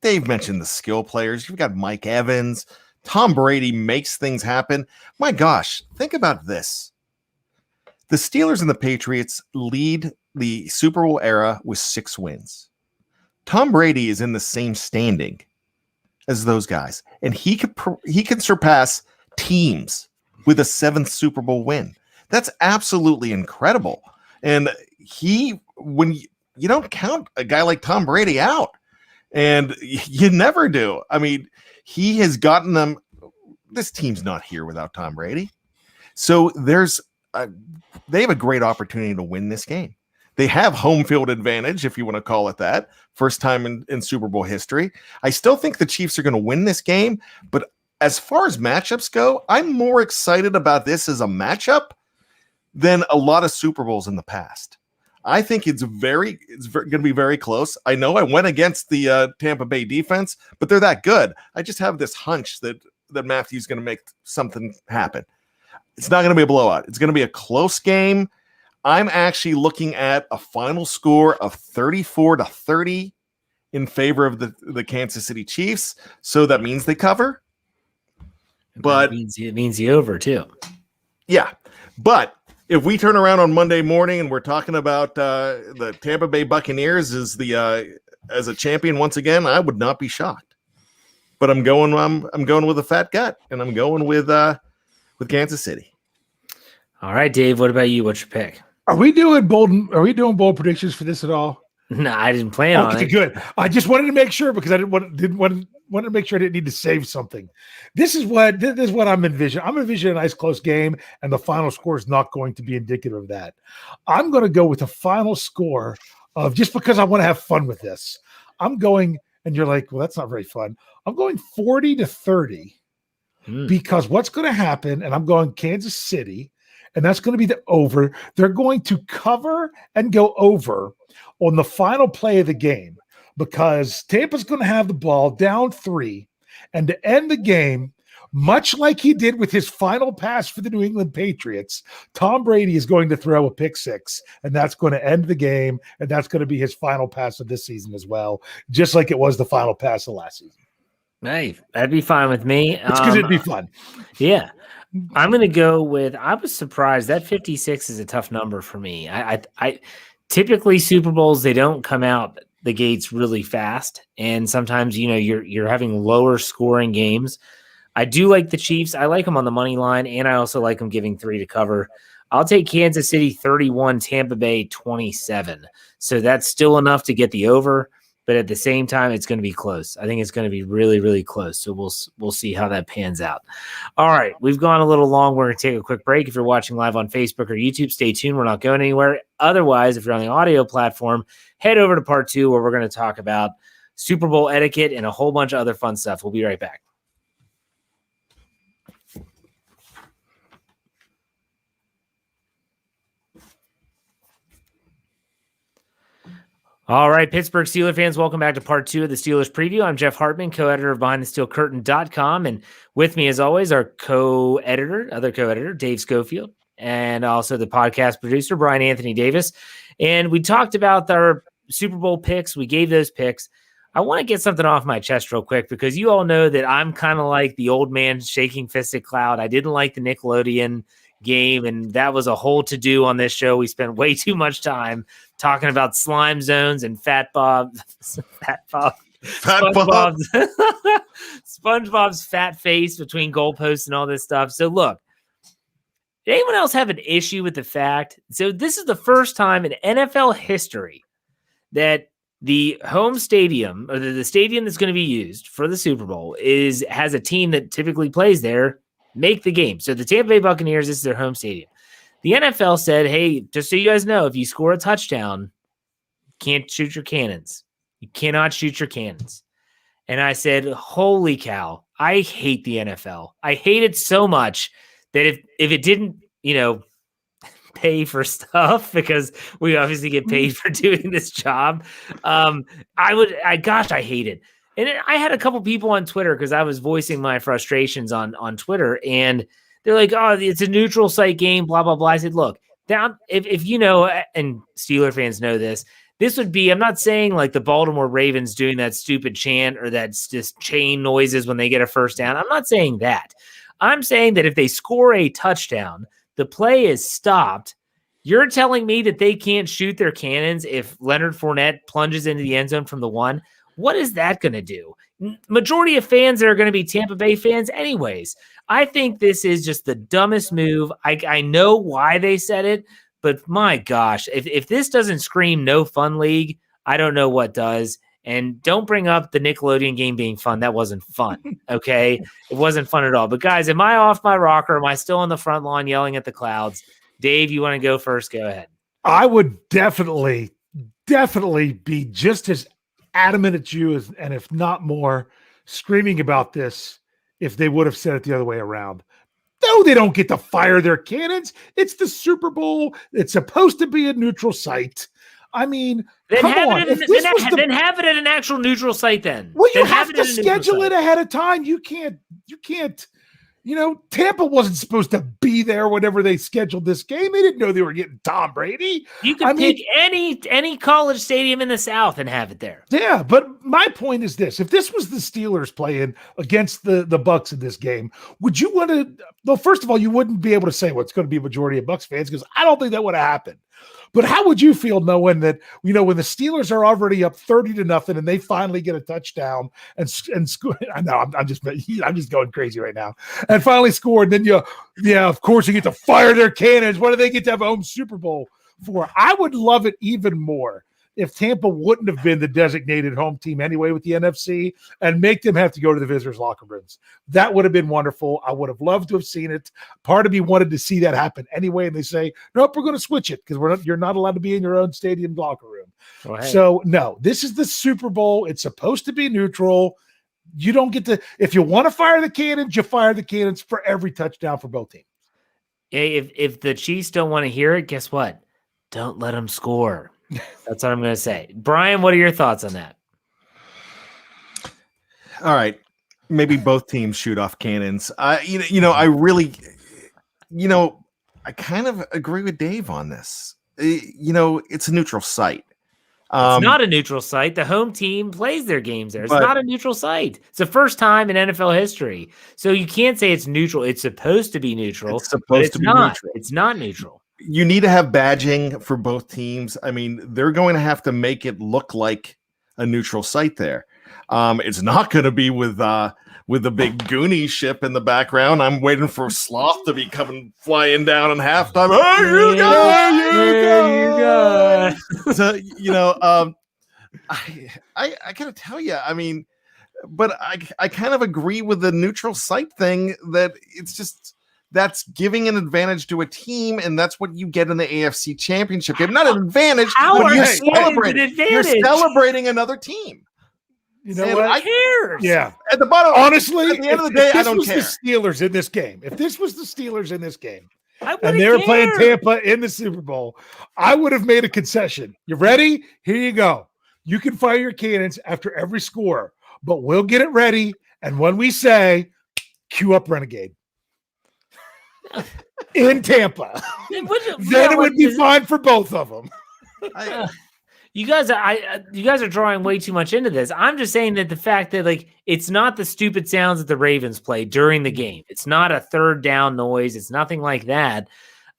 Dave mentioned the skill players. You've got Mike Evans. Tom Brady makes things happen. My gosh, think about this. The Steelers and the Patriots lead the Super Bowl era with 6 wins. Tom Brady is in the same standing as those guys, and he can surpass teams with a 7th Super Bowl win. That's absolutely incredible. And when you don't count a guy like Tom Brady out, and you never do. I mean, he has gotten them. This team's not here without Tom Brady. So they have a great opportunity to win this game. They have home field advantage, if you want to call it that. First time in Super Bowl history. I still think the Chiefs are going to win this game, but as far as matchups go, I'm more excited about this as a matchup than a lot of Super Bowls in the past. I think it's going to be very close. I know I went against the Tampa Bay defense, but they're that good. I just have this hunch that Matthew's going to make something happen. It's not going to be a blowout. It's going to be a close game. I'm actually looking at a final score of 34-30 in favor of the Kansas City Chiefs. So that means they cover. But it means the over too. Yeah. But if we turn around on Monday morning and we're talking about the Tampa Bay Buccaneers as a champion once again, I would not be shocked. But I'm going with a fat gut, and I'm going with Kansas City. All right, Dave, what about you? What's your pick? Are we doing bold predictions for this at all? No, I didn't plan on it. Good. I just wanted to make sure because I didn't want wanted to make sure I didn't need to save something. This is what I'm envisioning. I'm envisioning a nice close game, and the final score is not going to be indicative of that. I'm going to go with a final score of, just because I want to have fun with this. I'm going, and you're like, well, that's not very fun. I'm going 40-30 because what's going to happen, and I'm going Kansas City, and that's going to be the over. They're going to cover and go over on the final play of the game, because Tampa's going to have the ball down 3, and to end the game, much like he did with his final pass for the New England Patriots, Tom Brady is going to throw a pick 6, and that's going to end the game, and that's going to be his final pass of this season as well, just like it was the final pass of last season. Hey, that'd be fine with me. It's because it'd be fun. Yeah. I'm going to go with, I was surprised that 56 is a tough number for me. I typically Super Bowls, they don't come out the gates really fast, and sometimes you're having lower scoring games. I do like the Chiefs. I like them on the money line, and I also like them giving 3 to cover. I'll take Kansas City 31, Tampa Bay 27. So that's still enough to get the over, but at the same time, it's going to be close. I think it's going to be really, really close. So we'll see how that pans out. All right, we've gone a little long. We're going to take a quick break. If you're watching live on Facebook or YouTube, stay tuned. We're not going anywhere. Otherwise, if you're on the audio platform, head over to part 2 where we're going to talk about Super Bowl etiquette and a whole bunch of other fun stuff. We'll be right back. All right, Pittsburgh Steelers fans, welcome back to part 2 of the Steelers preview. I'm Jeff Hartman, co-editor of BehindTheSteelCurtain.com, and with me, as always, our other co-editor, Dave Schofield, and also the podcast producer, Bryan Anthony Davis. And we talked about our Super Bowl picks. We gave those picks. I want to get something off my chest real quick, because you all know that I'm kind of like the old man shaking fisted cloud. I didn't like the Nickelodeon game, and that was a whole to-do on this show. We spent way too much time talking about slime zones and SpongeBob's fat face between goalposts and all this stuff. So look, did anyone else have an issue with the fact? So this is the first time in NFL history that the home stadium, or the stadium that's going to be used for the Super Bowl, has a team that typically plays there make the game. So the Tampa Bay Buccaneers, this is their home stadium. The NFL said, hey, just so you guys know, if you score a touchdown, you can't shoot your cannons. You cannot shoot your cannons. And I said, holy cow, I hate the NFL. I hate it so much that if it didn't, pay for stuff, because we obviously get paid for doing this job, I hate it. And I had a couple people on Twitter, because I was voicing my frustrations on Twitter, and they're like, oh, it's a neutral site game, blah, blah, blah. I said, look, if you know, and Steeler fans know this would be, I'm not saying like the Baltimore Ravens doing that stupid chant or that's just chain noises when they get a first down. I'm not saying that. I'm saying that if they score a touchdown, the play is stopped. You're telling me that they can't shoot their cannons if Leonard Fournette plunges into the end zone from the 1? What is that going to do? Majority of fans are going to be Tampa Bay fans anyways. I think this is just the dumbest move. I know why they said it, but my gosh, if this doesn't scream no fun league, I don't know what does. And don't bring up the Nickelodeon game being fun. That wasn't fun, okay? It wasn't fun at all. But guys, am I off my rocker? Am I still on the front lawn yelling at the clouds? Dave, you want to go first? Go ahead. I would definitely be just as adamant at you and if not more, screaming about this if they would have said it the other way around. No, they don't get to fire their cannons. It's the Super Bowl. It's supposed to be a neutral site. I mean, then have it at an actual neutral site then. Well, you have to schedule it ahead of time. You can't, Tampa wasn't supposed to be there whenever they scheduled this game. They didn't know they were getting Tom Brady. You could pick any college stadium in the South and have it there. Yeah, but my point is this. If this was the Steelers playing against the Bucs in this game, would you want to – well, first of all, you wouldn't be able to say, well, it's going to be a majority of Bucs fans, because I don't think that would have happened. But how would you feel knowing that, when the Steelers are already up 30-0 and they finally get a touchdown and I know I'm just going crazy right now, and finally scored, and then of course you get to fire their cannons. What do they get to have a home Super Bowl for? I would love it even more if Tampa wouldn't have been the designated home team anyway with the NFC and make them have to go to the visitors' locker rooms. That would have been wonderful. I would have loved to have seen it. Part of me wanted to see that happen anyway, and they say, nope, we're going to switch it because you're not allowed to be in your own stadium locker room. Oh, hey. So, no, this is the Super Bowl. It's supposed to be neutral. You don't get to, if you want to fire the cannons, you fire the cannons for every touchdown for both teams. If the Chiefs don't want to hear it, guess what? Don't let them score. That's what I'm going to say. Brian, what are your thoughts on that? All right. Maybe both teams shoot off cannons. I kind of agree with Dave on this. It's a neutral site. It's not a neutral site. The home team plays their games there. It's not a neutral site. It's the first time in NFL history. So you can't say it's neutral. It's supposed to be neutral. It's supposed to be neutral. It's not neutral. You need to have badging for both teams. I mean, they're going to have to make it look like a neutral site there. It's not going to be with the big Goonie ship in the background. I'm waiting for Sloth to be flying down in halftime. Oh, you go. So, I gotta tell you, I mean, but I kind of agree with the neutral site thing that it's just that's giving an advantage to a team, and that's what you get in the AFC Championship game. Not an advantage, but you're celebrating another team. You know what? I cares. Yeah. At the bottom, honestly, at the end of the day, I don't care. The Steelers in this game. If this was the Steelers in this game, and they were playing Tampa in the Super Bowl, I would have made a concession. You ready? Here you go. You can fire your cannons after every score, but we'll get it ready. And when we say, cue up Renegade in Tampa, then it would be fine for both of them. You guys are drawing way too much into this. I'm just saying that the fact that it's not the stupid sounds that the Ravens play during the game. It's not a third down noise. It's nothing like that.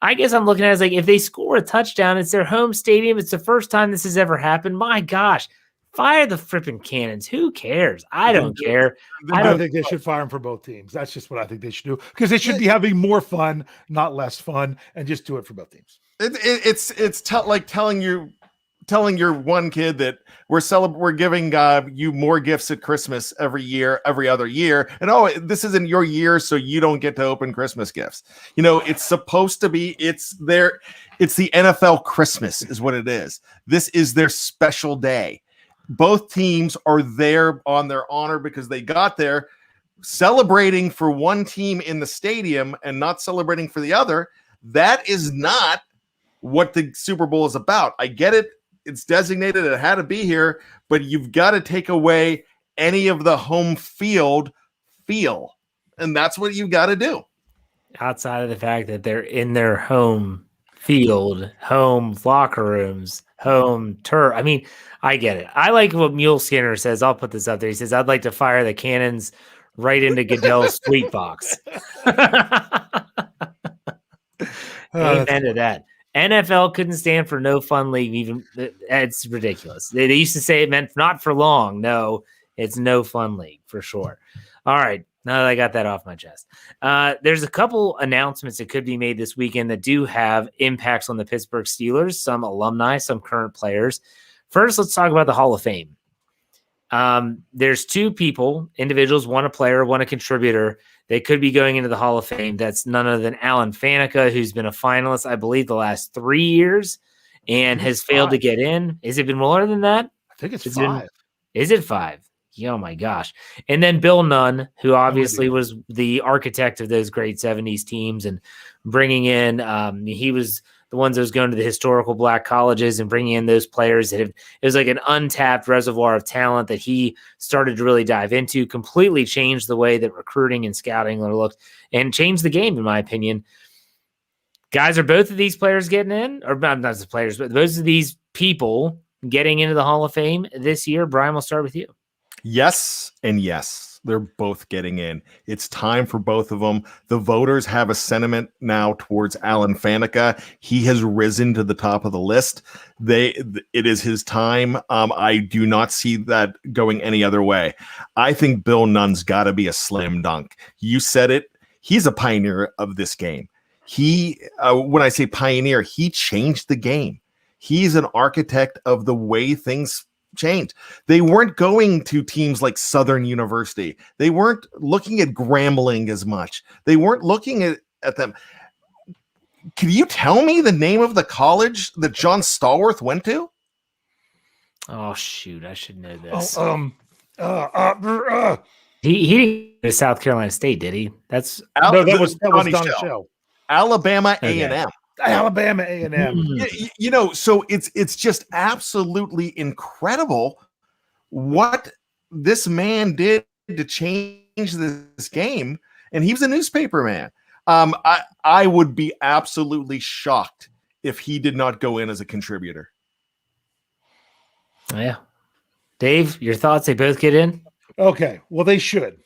I guess I'm looking at it as if they score a touchdown, it's their home stadium. It's the first time this has ever happened. My gosh, fire the fripping cannons. Who cares? I don't care. I don't think they should fire them for both teams. That's just what I think they should do because they should be having more fun, not less fun, and just do it for both teams. It's like telling your one kid that we're giving you more gifts at Christmas every other year, and this isn't your year, so you don't get to open Christmas gifts. It's supposed to be. It's the NFL Christmas is what it is. This is their special day. Both teams are there on their honor because they got there, celebrating for one team in the stadium and not celebrating for the other. That is not what the Super Bowl is about. I get it. It's designated. It had to be here, but you've got to take away any of the home field feel. And that's what you got to do. Outside of the fact that they're in their home field, home locker rooms, home turf. I mean, I get it. I like what Mule Skinner says. I'll put this up there. He says, I'd like to fire the cannons right into Goodell's sweet box. Amen to that. NFL couldn't stand for no fun league. Even it's ridiculous. They used to say it meant not for long. No, it's no fun league for sure. All right. Now that I got that off my chest, there's a couple announcements that could be made this weekend that do have impacts on the Pittsburgh Steelers, some alumni, some current players. First, let's talk about the Hall of Fame. There's two individuals, one a player, one a contributor. They could be going into the Hall of Fame. That's none other than Alan Faneca, who's been a finalist, I believe, the last 3 years and has failed to get in. Has it been more than that? I think it's 5. Is it 5? Oh, my gosh. And then Bill Nunn, who obviously was the architect of those great 70s teams and bringing in he was the ones that was going to the historical black colleges and bringing in those players it was like an untapped reservoir of talent that he started to really dive into, completely changed the way that recruiting and scouting looked and changed the game, in my opinion. Guys, are both of these players getting in? Or not the players, but those of these people getting into the Hall of Fame this year? Brian, we'll start with you. Yes and yes. They're both getting in. It's time for both of them. The voters have a sentiment now towards Alan Faneca. He has risen to the top of the list. It is his time. I do not see that going any other way. I think Bill Nunn's got to be a slam dunk. You said it. He's a pioneer of this game. When I say pioneer, he changed the game. He's an architect of the way things changed. They weren't going to teams like Southern University. They weren't looking at Grambling as much. They weren't looking at them. Can you tell me the name of the college that John Stallworth went to? Oh shoot, I should know this. He didn't go to South Carolina State, did he? That was Donnie Shell. Alabama A&M. Alabama A&M. So it's just absolutely incredible what this man did to change this game, and he was a newspaper man. I would be absolutely shocked if he did not go in as a contributor. Yeah. Dave, your thoughts? They both get in? Okay. Well, they should.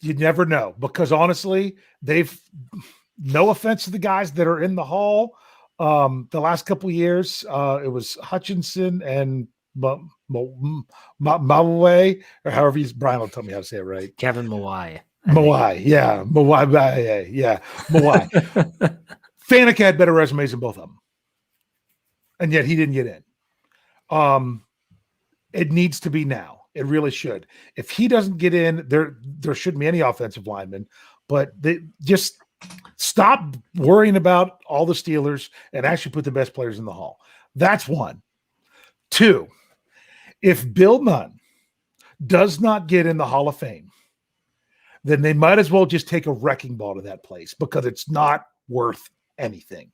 You never know, because honestly, no offense to the guys that are in the hall. The last couple of years, it was Hutchinson and Mawai, or however Brian will tell me how to say it right. Kevin Mawai. Mawai. Faneca had better resumes than both of them. And yet he didn't get in. It needs to be now. It really should. If he doesn't get in, there shouldn't be any offensive linemen, but they just stop worrying about all the Steelers and actually put the best players in the hall. That's one. Two, if Bill Nunn does not get in the Hall of Fame, then they might as well just take a wrecking ball to that place, because it's not worth anything.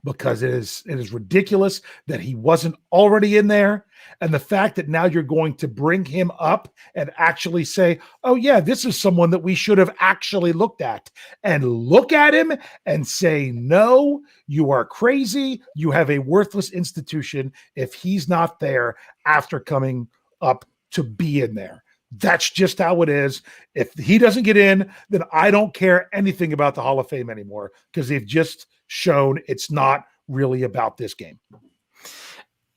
Because it is ridiculous that he wasn't already in there. And the fact that now you're going to bring him up and actually say, oh yeah, this is someone that we should have actually looked at, and look at him and say, no, you are crazy. You have a worthless institution if he's not there after coming up to be in there. That's just how it is. If he doesn't get in, then I don't care anything about the Hall of Fame anymore, because they've just shown it's not really about this game.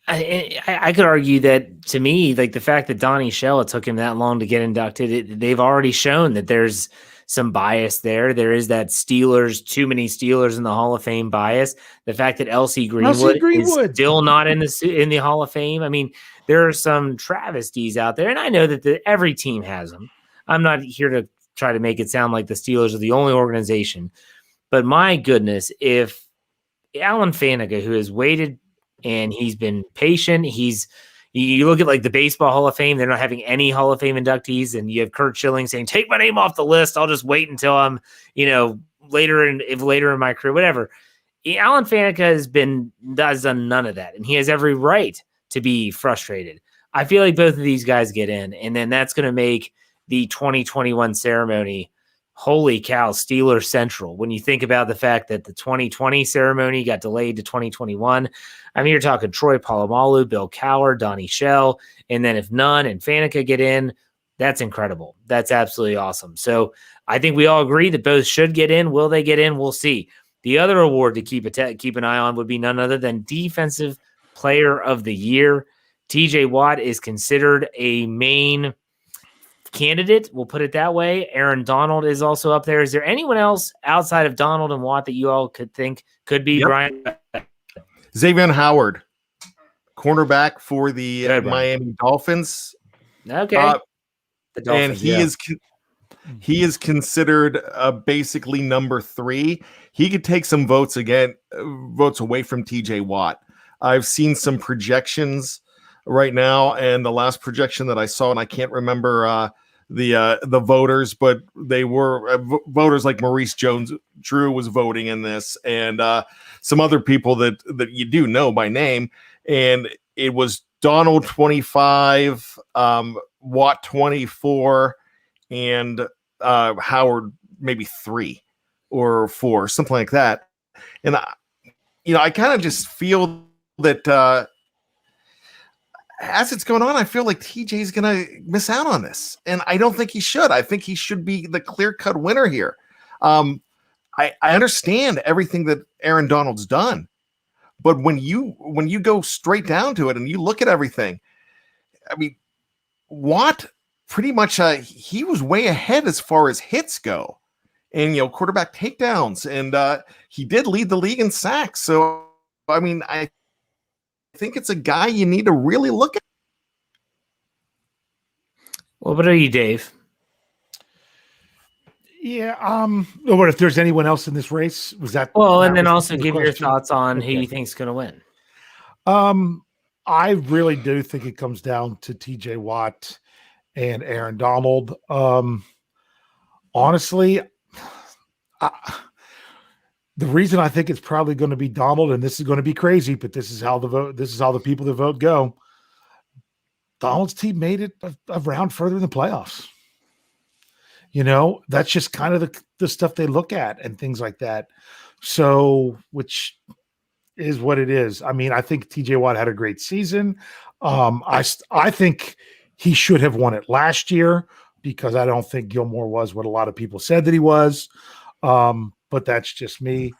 I could argue that, to me, like the fact that Donnie Shell, it took him that long to get inducted, they've already shown that there's some bias there. There is that too many Steelers in the Hall of Fame bias. The fact that LC Greenwood is still not in the Hall of Fame. I mean, there are some travesties out there, and I know that every team has them. I'm not here to try to make it sound like the Steelers are the only organization, but my goodness, if Alan Faneca, who has waited and he's been patient, you look at like the Baseball Hall of Fame, they're not having any Hall of Fame inductees, and you have Kurt Schilling saying, take my name off the list. I'll just wait until I'm, later in my career, whatever. Alan Faneca has done none of that, and he has every right to be frustrated. I feel like both of these guys get in, and then that's going to make the 2021 ceremony, holy cow, Steelers Central. When you think about the fact that the 2020 ceremony got delayed to 2021, I mean, you're talking Troy Polamalu, Bill Cowher, Donnie Shell, and then if Nunn and Faneca get in, that's incredible. That's absolutely awesome. So I think we all agree that both should get in. Will they get in? We'll see. The other award to keep an eye on would be none other than Defensive Player of the Year. TJ Watt is considered a main candidate. We'll put it that way. Aaron Donald is also up there. Is there anyone else outside of Donald and Watt that you all could think could be? Yep. Brian? Xavier Howard, cornerback for the Miami Dolphins. Okay. The Dolphins, and he is considered basically number 3. He could take some votes away from TJ Watt. I've seen some projections right now, and the last projection that I saw, and I can't remember the voters, but they were voters like Maurice Jones-Drew was voting in this, and some other people that you do know by name, and it was Donald 25, Watt 24, and Howard maybe 3 or 4, something like that. And I kind of just feel that as it's going on, I feel like TJ is going to miss out on this, and I don't think he should. I think he should be the clear-cut winner here. I understand everything that Aaron Donald's done, but when you go straight down to it and you look at everything, I mean, Watt pretty much he was way ahead as far as hits go, and quarterback takedowns, and he did lead the league in sacks. So I mean, I think it's a guy you need to really look at. Well, what are you, Dave? Yeah. What if there's anyone else in this race? Was that Well, that and then was also the give your question? thoughts on who Okay. you think's going to win. I really do think it comes down to TJ Watt and Aaron Donald. Honestly, the reason I think it's probably going to be Donald, and this is going to be crazy, but this is how the people that vote go. Donald's team made it a round further in the playoffs. That's just kind of the stuff they look at and things like that. So, which is what it is. I mean, I think TJ Watt had a great season. I think he should have won it last year because I don't think Gilmore was what a lot of people said that he was. But that's just me.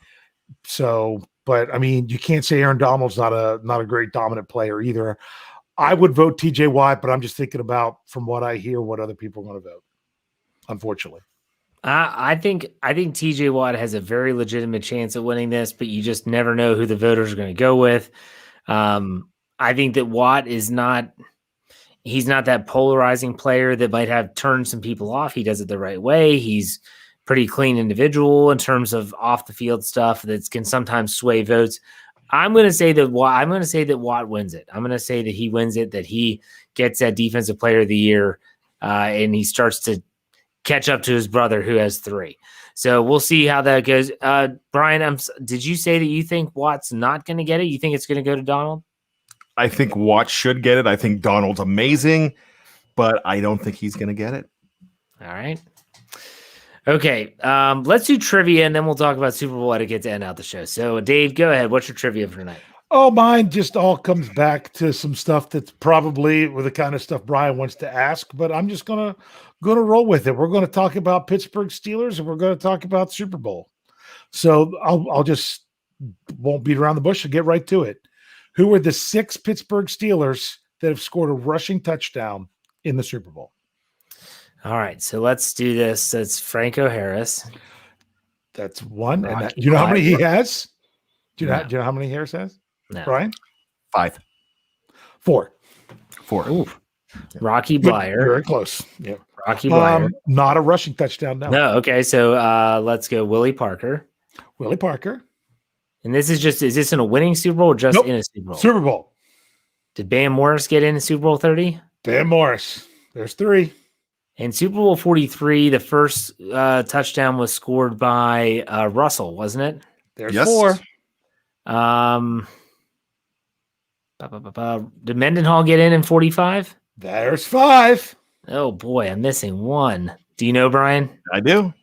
So, but I mean, you can't say Aaron Donald's not a great dominant player either. I would vote TJ Watt, but I'm just thinking about, from what I hear, what other people are going to vote. Unfortunately, I think TJ Watt has a very legitimate chance of winning this, but you just never know who the voters are going to go with. I think that Watt he's not that polarizing player that might have turned some people off. He does it the right way. He's pretty clean individual in terms of off the field stuff that can sometimes sway votes. I'm going to say that Watt wins it. I'm going to say that he wins it, that he gets that defensive player of the year, and he starts to catch up to his brother who has 3. So we'll see how that goes. Bryan, did you say that you think Watt's not going to get it? You think it's going to go to Donald? I think Watt should get it. I think Donald's amazing, but I don't think he's going to get it. All right. Okay, let's do trivia, and then we'll talk about Super Bowl etiquette to end out the show. So, Dave, go ahead. What's your trivia for tonight? Oh, mine just all comes back to some stuff that's probably with the kind of stuff Bryan wants to ask, but I'm just gonna roll with it. We're going to talk about Pittsburgh Steelers, and we're going to talk about Super Bowl. So I'll just won't beat around the bush and get right to it. Who are the 6 Pittsburgh Steelers that have scored a rushing touchdown in the Super Bowl? All right, so let's do this. That's Franco Harris. That's one. And do you know how many he has? Do you know how many Harris has? No. Bryan? 5. 4. Ooh. Rocky Bleier. Very close. Yeah. Rocky Bleier. Not a rushing touchdown. No. Okay. So let's go Willie Parker. Willie Parker. And is this in a winning Super Bowl or just in a Super Bowl? Super Bowl. Did Bam Morris get in Super Bowl 30? Bam Morris. There's 3. In Super Bowl 43, the first touchdown was scored by Russell, wasn't it? There's 4. Did Mendenhall get in 45? There's 5. Oh boy, I'm missing 1. Do you know, Bryan? I do.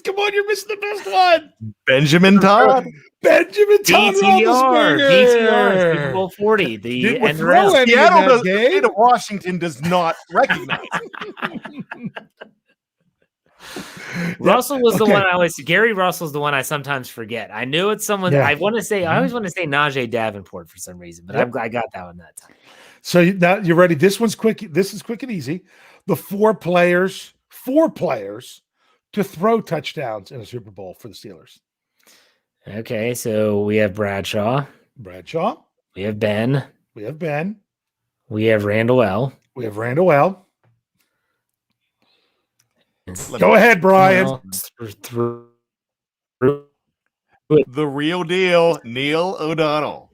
Come on, you're missing the best one. Benjamin Todd. Benjamin Todd. BTR, Super Bowl 40. The end round. The state of Washington does not recognize. Russell was the one Gary Russell's the one I sometimes forget. I knew it's someone I want to say. I always want to say Najee Davenport for some reason, but I got that one that time. So now you're ready. This one's quick. This is quick and easy. The 4 players to throw touchdowns in a Super Bowl for the Steelers. Okay, so we have Bradshaw. We have Ben. We have Randall L. Go ahead, Bryan. The real deal, Neil O'Donnell.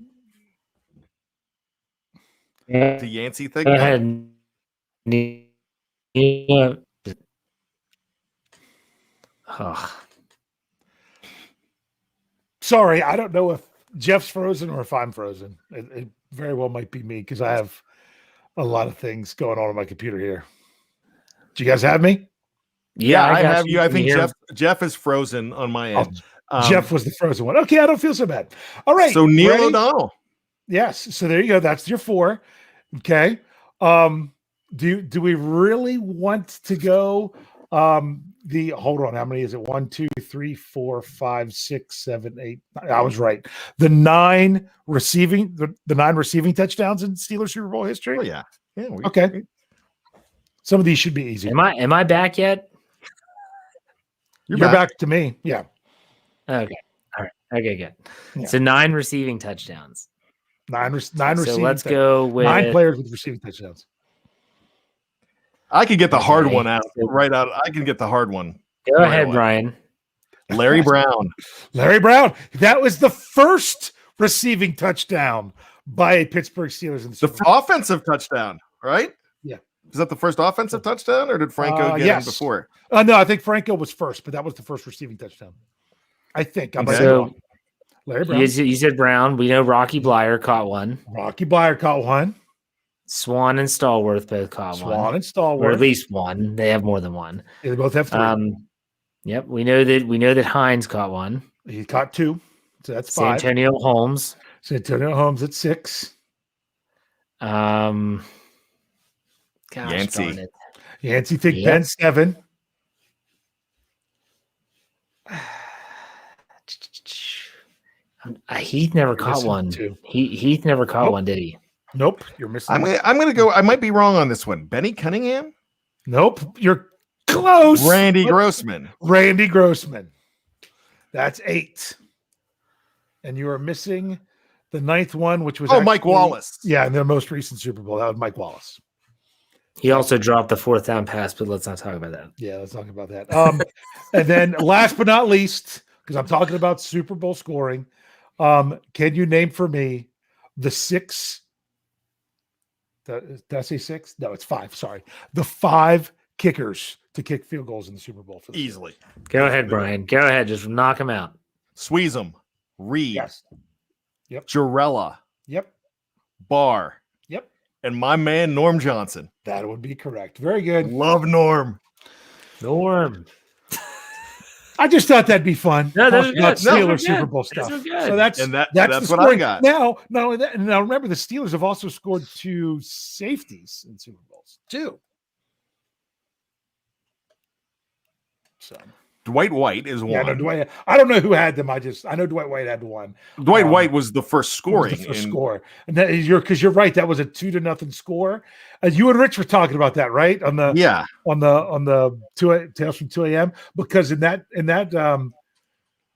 The Yancey thing. Go ahead. Sorry, I don't know if Jeff's frozen or if I'm frozen. It very well might be me because I have a lot of things going on my computer here. Do you guys have me? Yeah, I have you. I think Jeff is frozen on my end. Jeff was the frozen one. Okay, I don't feel so bad. All right. So Neil O'Donnell. Yes. So there you go. That's your 4. Okay. Do we really want to go hold on, how many is it? 1, 2, 3, 4, 5, 6, 7, 8. I was right. The 9 receiving touchdowns in Steelers Super Bowl history. Oh yeah. Okay. Some of these should be easy. Am I back yet? You're back to me. Yeah. Okay. All right. Okay, good. Yeah. So 9 receiving touchdowns. Nine So receiving. let's go with 9 players with receiving touchdowns. I could get the hard Okay. one out right out. I can get the hard one. Go right ahead, away. Bryan. Larry Brown. Larry Brown. That was the first receiving touchdown by a Pittsburgh Steelers in the The Super Bowl. offensive touchdown, right? Yeah. Is that the first offensive touchdown, or did Franco get yes. him before? No, I think Franco was first, but that was the first receiving touchdown. I think. I might be So wrong. Larry Brown. you said Brown. We know Rocky Blyer caught one. Rocky Blyer caught one. Swan and Stallworth both caught one. Swan and Stallworth. Or at least one. They have more than one. Yeah, they both have 3. Yep. We know that Hines caught one. He caught 2. So that's 5. Santonio Holmes. Santonio Holmes at 6. Gosh, Yancey. darn it. Yancey Thick Yep. Ben 7. Heath never caught missing one. 2. Heath never caught Nope. one, did he? Nope. You're missing. I'm gonna go. I might be wrong on this one. Benny Cunningham, Nope. You're close. Randy Grossman. Randy Grossman. That's 8. And you are missing the 9th one, which was Mike actually- Wallace. Yeah, in their most recent Super Bowl. That was Mike Wallace. He also dropped the 4th down pass, but let's not talk about that. Yeah, let's talk about that. And then last but not least, because I'm talking about Super Bowl scoring, can you name for me the 6? Did I say 6? No, it's 5. Sorry. The 5 kickers to kick field goals in the Super Bowl. For the Easily. Go ahead, Bryan. Go ahead. Just knock him out. Sweezum, Reed, Yes. Jarella, Yep. Barr, Yep. and my man Norm Johnson. That would be correct. Very good. Love Norm. Norm. I just thought that'd be fun. No, those are Talking about good. Those are Steelers good. Super Bowl Those stuff. are good. So that's And that's the what I scoring. got. Now, not only that, and now remember the Steelers have also scored 2 safeties in Super Bowls. 2. So Dwight White is yeah, one. no, I don't know who had them. I know Dwight White had one. Dwight White was the first scoring. The first score, and that is because you're right. That was a 2-0 score. You and Rich were talking about that, right? On the Yeah. on the Tales from 2 a.m. because in that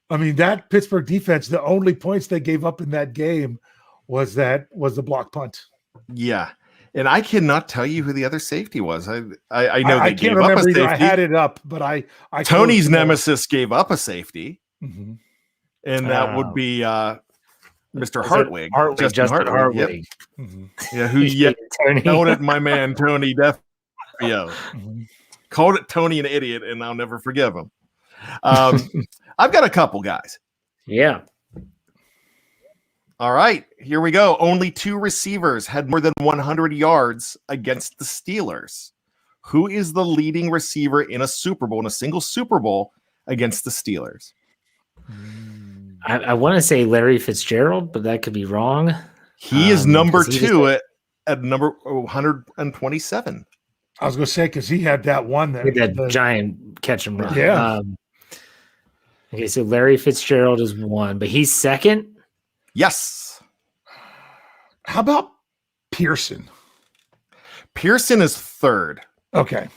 that Pittsburgh defense, the only points they gave up in that game was the block punt. Yeah. And I cannot tell you who the other safety was. I know I they can't gave up a remember safety. either. I had it up, but I Tony's nemesis gave up a safety, Mhm. and that would be Mr. Hartwig. Justin Hartwig. Yep. Mhm. Yeah, who Tony. yelled at my man Tony Defio. Mhm. Called it Tony an idiot, and I'll never forgive him. I've got a couple guys. Yeah. All right, here we go. Only 2 receivers had more than 100 yards against the Steelers. Who is the leading receiver in a Super Bowl, in a single Super Bowl against the Steelers? I want to say Larry Fitzgerald, but that could be wrong. He is number 'cause he 2 at number 127. I was going to say because he had that one With that giant catch and run. Yeah. Okay, so Larry Fitzgerald is 1, but he's 2nd. Yes. How about Pearson? Pearson is 3rd Okay,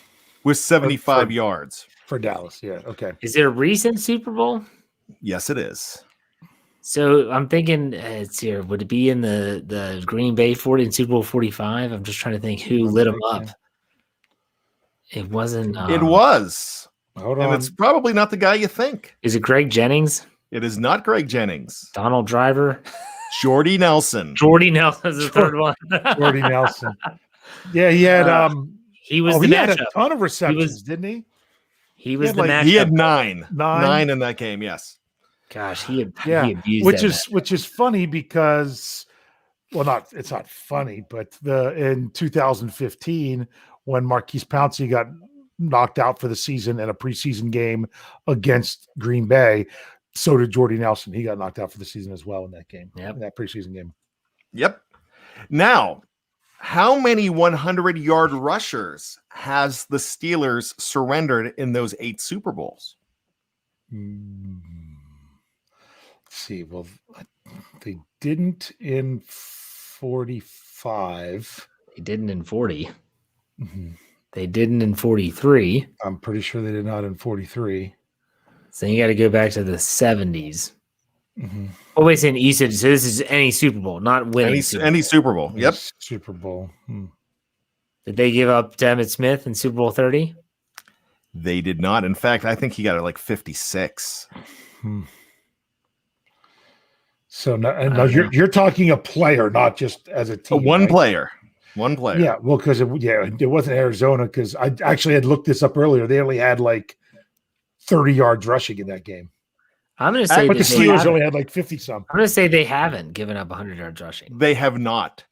with 75 For- yards. for Dallas. Yeah. Okay. Is it a recent Super Bowl? Yes, it is. So I'm thinking it's here. Would it be in the Green Bay 40 in Super Bowl 45? I'm just trying to think who lit him up. It wasn't. It was. Hold And on. it's probably not the guy you think. Is it Greg Jennings? It is not Greg Jennings. Donald Driver? Jordy Nelson. Jordy Nelson is the third one. Jordy Nelson. Yeah, he had He was the he had matchup. a ton of receptions, was- didn't he? He was He had, the like- matchup. he had 9. 9. 9 in that game, yes. Gosh, he abused which that is which is funny because it's not funny, but in 2015 when Marquise Pouncey got knocked out for the season in a preseason game against Green Bay, so did Jordy Nelson. He got knocked out for the season as well in that game. Yep. In that preseason game. Yep. Now, how many 100-yard rushers has the Steelers surrendered in those 8 Super Bowls? Let's see. Well, they didn't in 45. They didn't in 40. Mhm. They didn't in 43. I'm pretty sure they did not in 43. So you got to go back to the 70s. Mm-hmm. Oh, wait, saying you said so. This is any Super Bowl, not winning. Any Super Bowl. Yep. Super Bowl. Did they give up to Emmitt Smith in Super Bowl 30? They did not. In fact, I think he got it like 56. So no, you're talking a player, not just as a team. One right? player. One player. Yeah, well, because it wasn't Arizona. Because I actually had looked this up earlier. They only had like 30 yards rushing in that game. I'm going to say, but the Steelers only had like 50 some. I'm going to say they haven't given up 100 yards rushing. They have not.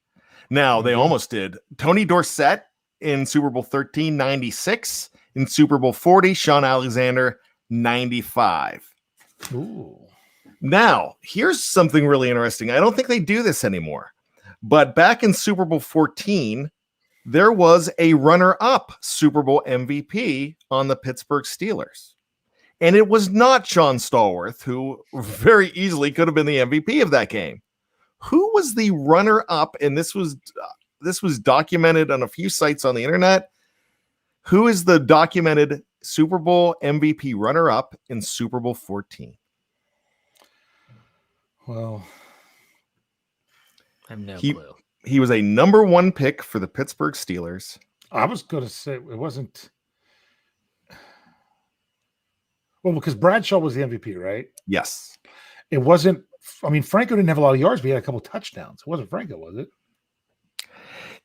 Now they almost did. Tony Dorsett in Super Bowl 13, 96. In Super Bowl 40, Sean Alexander, 95. Ooh. Now, here's something really interesting. I don't think they do this anymore. But back in Super Bowl 14, there was a runner-up Super Bowl MVP on the Pittsburgh Steelers. And it was not Sean Stallworth, who very easily could have been the MVP of that game. Who was the runner-up? And this was documented on a few sites on the internet. Who is the documented Super Bowl MVP runner-up in Super Bowl 14? Well, I have no clue. He was a number 1 pick for the Pittsburgh Steelers. I was going to say it wasn't. Well, because Bradshaw was the MVP, right? Yes. It wasn't. I mean, Franco didn't have a lot of yards, but he had a couple of touchdowns. It wasn't Franco, was it?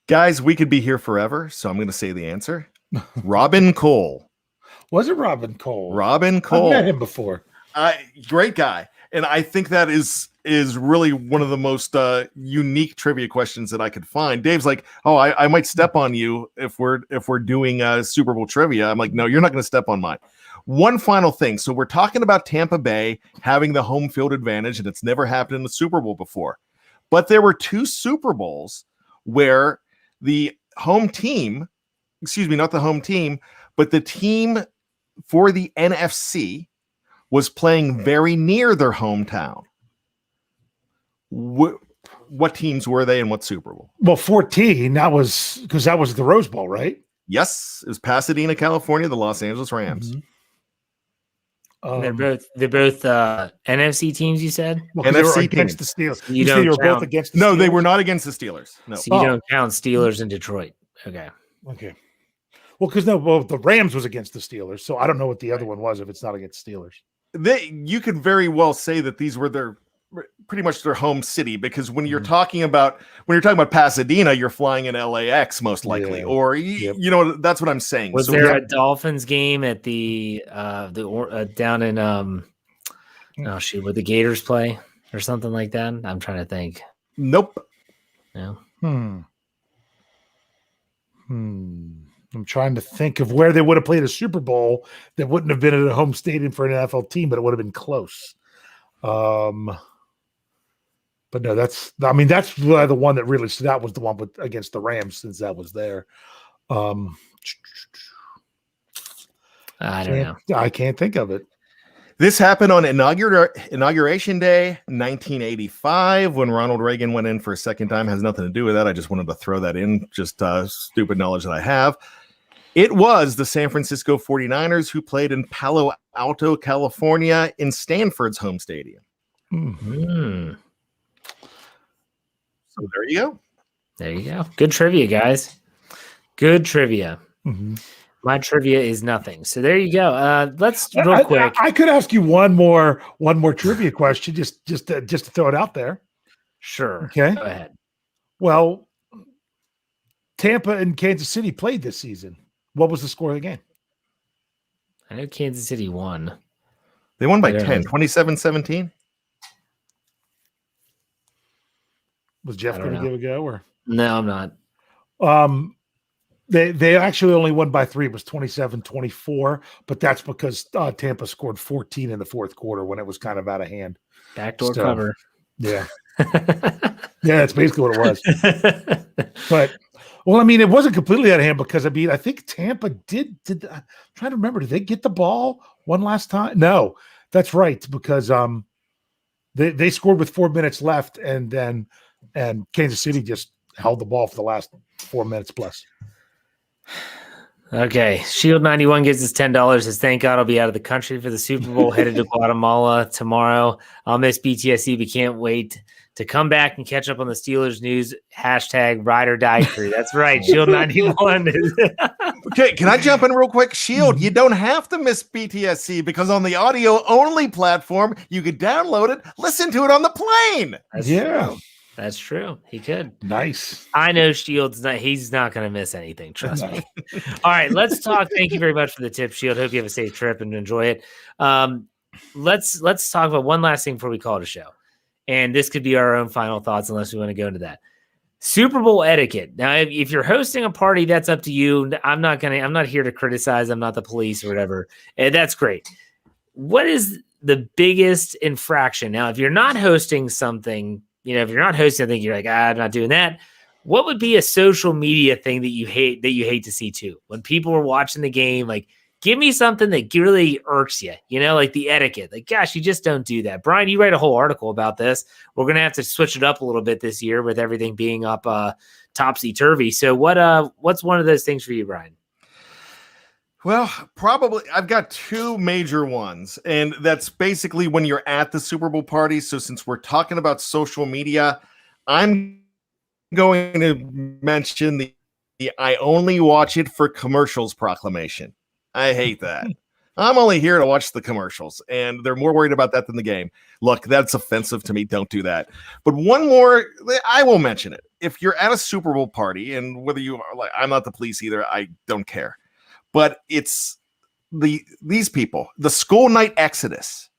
Guys, we could be here forever, so I'm going to say the answer. Robin Cole. Was it Robin Cole? Robin Cole. I've met him before. Great guy. And I think that is really one of the most unique trivia questions that I could find. Dave's like, oh, I might step on you if we're doing Super Bowl trivia. I'm like, no, you're not going to step on mine. One final thing. So we're talking about Tampa Bay having the home field advantage, and it's never happened in the Super Bowl before. But there were 2 Super Bowls where the home team, not the home team, but the team for the NFC was playing very near their hometown. What teams were they and what Super Bowl? Well, 14, that was the Rose Bowl, right? Yes, it was Pasadena, California, the Los Angeles Rams. Mm-hmm. They're both NFC teams, you said? Well, they were against the Steelers. You don't they were count. both against the No, Steelers? they were not against the Steelers. No. So you don't count Steelers in Detroit. Okay. Well, because the Rams was against the Steelers, so I don't know what the other one was if it's not against Steelers. You could very well say that these were pretty much their home city, because when you're talking about Pasadena, you're flying in LAX most likely, or that's what I'm saying. Was there a Dolphins game at the down in where the Gators play or something like that? I'm trying to think. Nope. No. I'm trying to think of where they would have played a Super Bowl that wouldn't have been at a home stadium for an NFL team, but it would have been close. But no, that's the one that really stood out was the one against the Rams, since that was there. I don't know. I can't think of it. This happened on Inauguration Day, 1985, when Ronald Reagan went in for a second time. Has nothing to do with that. I just wanted to throw that in, just stupid knowledge that I have. It was the San Francisco 49ers who played in Palo Alto, California, in Stanford's home stadium. Mm-hmm. So there you go. There you go. Good trivia, guys. Good trivia. Mm-hmm. My trivia is nothing. So there you go. Let's real quick. I could ask you one more trivia question, just to throw it out there. Sure. Okay. Go ahead. Well, Tampa and Kansas City played this season. What was the score of the game? I know Kansas City won. They won by 10, 27-17. Was Jeff going to give a go, or no? I'm not. They actually only won by 3. It was 27-24, but that's because Tampa scored 14 in the fourth quarter when it was kind of out of hand. Backdoor cover. Yeah. Yeah, that's basically what it was. But, well, I mean, it wasn't completely out of hand because, I mean, I think Tampa did I'm trying to remember, did they get the ball one last time? No, that's right, because they scored with 4 minutes left, and Kansas City just held the ball for the last 4 minutes plus. Okay. Shield 91 gives us $10. Says, thank God I'll be out of the country for the Super Bowl, headed to Guatemala tomorrow. I'll miss BTSC, but can't wait to come back and catch up on the Steelers news. Hashtag ride or die crew. That's right. Shield 91. Okay, can I jump in real quick? Shield, you don't have to miss BTSC because on the audio only platform, you could download it, listen to it on the plane. That's Yeah. true. That's true. He could. Nice. I know Shield's not, he's not going to miss anything. Trust me. All right, let's talk. Thank you very much for the tip, Shield. Hope you have a safe trip and enjoy it. Let's talk about one last thing before we call it a show. And this could be our own final thoughts unless we want to go into that. Super Bowl etiquette. Now, if you're hosting a party, that's up to you. I'm not here to criticize. I'm not the police or whatever. And that's great. What is the biggest infraction? Now, if you're not hosting something, if you're not hosting something, you're like, I'm not doing that. What would be a social media thing that you hate to see too? When people are watching the game, like, give me something that really irks you, like the etiquette. Like, gosh, you just don't do that. Bryan, you write a whole article about this. We're going to have to switch it up a little bit this year with everything being up topsy-turvy. So what's one of those things for you, Bryan? Well, probably I've got two major ones, and that's basically when you're at the Super Bowl party. So since we're talking about social media, I'm going to mention the I only watch it for commercials proclamation. I hate that. I'm only here to watch the commercials, and they're more worried about that than the game. Look, that's offensive to me. Don't do that. But one more, I will mention it. If you're at a Super Bowl party, and whether you are like, I'm not the police either, I don't care. But it's these people, the school night exodus.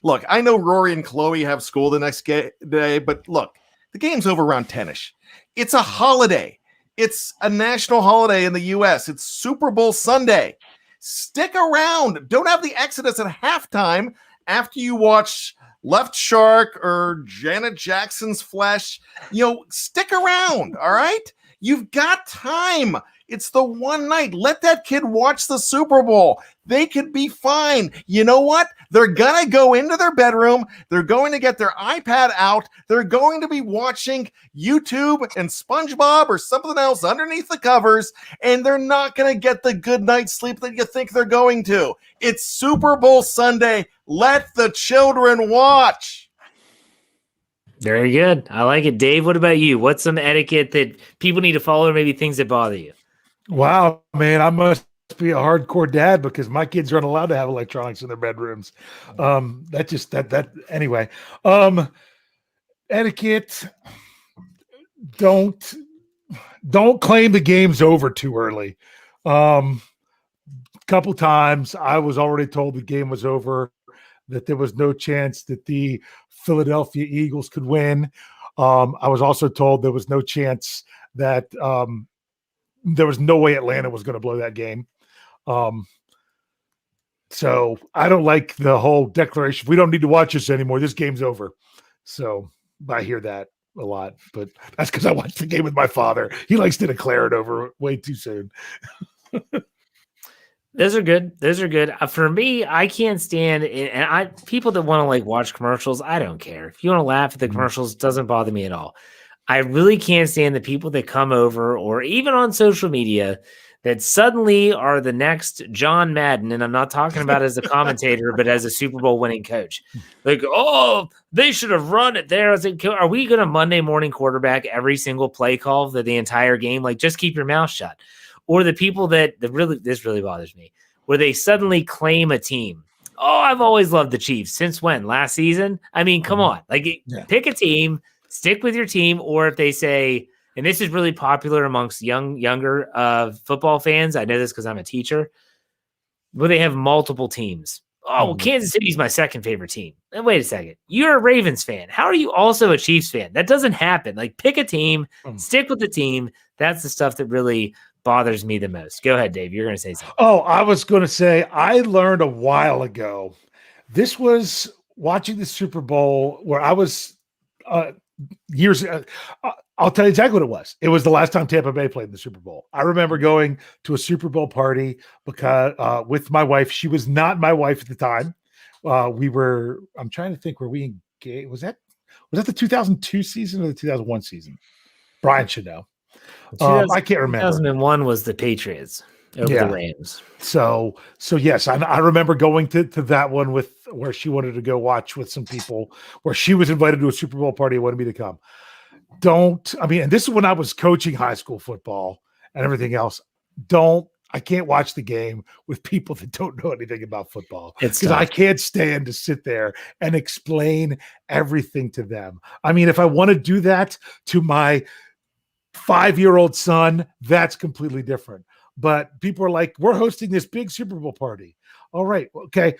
Look, I know Rory and Chloe have school the next day, but look, the game's over around 10-ish. It's a holiday. It's a national holiday in the U.S. It's Super Bowl Sunday. Stick around. Don't have the exodus at halftime after you watch Left Shark or Janet Jackson's Flesh. Stick around, all right? You've got time. It's the one night. Let that kid watch the Super Bowl. They could be fine. You know what? They're going to go into their bedroom. They're going to get their iPad out. They're going to be watching YouTube and SpongeBob or something else underneath the covers, and they're not going to get the good night's sleep that you think they're going to. It's Super Bowl Sunday. Let the children watch. Very good. I like it. Dave, what about you? What's some etiquette that people need to follow, or maybe things that bother you? Wow, man, I must be a hardcore dad because my kids aren't allowed to have electronics in their bedrooms. Anyway. Etiquette. Don't claim the game's over too early. Couple times I was already told the game was over, that there was no chance that the Philadelphia Eagles could win. I was also told there was no chance that there was no way Atlanta was going to blow that game. So I don't like the whole declaration. We don't need to watch this anymore. This game's over. So I hear that a lot, but that's because I watched the game with my father. He likes to declare it over way too soon. Those are good. For me, I can't stand it. And people that want to watch commercials, I don't care. If you want to laugh at the commercials, it doesn't bother me at all. I really can't stand the people that come over or even on social media that suddenly are the next John Madden. And I'm not talking about as a commentator, but as a Super Bowl winning coach. Like, oh, they should have run it there. I was like, are we going to Monday morning quarterback every single play call for the entire game? Like, just keep your mouth shut. Or the people that really, this really bothers me, where they suddenly claim a team. Oh, I've always loved the Chiefs. Since when? Last season? I mean, come on. Pick a team, stick with your team. Or if they say, and this is really popular amongst younger football fans. I know this because I'm a teacher, where they have multiple teams. Oh, well, Kansas City's my second favorite team. And wait a second. You're a Ravens fan. How are you also a Chiefs fan? That doesn't happen. Pick a team, stick with the team. That's the stuff that really bothers me the most. Go ahead, Dave. You're going to say something. Oh, I was going to say, I learned a while ago. This was watching the Super Bowl where I was years ago. I'll tell you exactly what it was. It was the last time Tampa Bay played in the Super Bowl. I remember going to a Super Bowl party because with my wife. She was not my wife at the time. I'm trying to think, were we engaged? Was that the 2002 season or the 2001 season? Bryan should know. I can't remember. 2001 was the Patriots. over the Rams. So yes, I remember going to that one where she wanted to go watch with some people, where she was invited to a Super Bowl party and wanted me to come. And this is when I was coaching high school football and everything else. I can't watch the game with people that don't know anything about football, because I can't stand to sit there and explain everything to them. I mean, if I want to do that to my 5-year-old son, that's completely different. But people are like, we're hosting this big Super Bowl party. All right. Okay.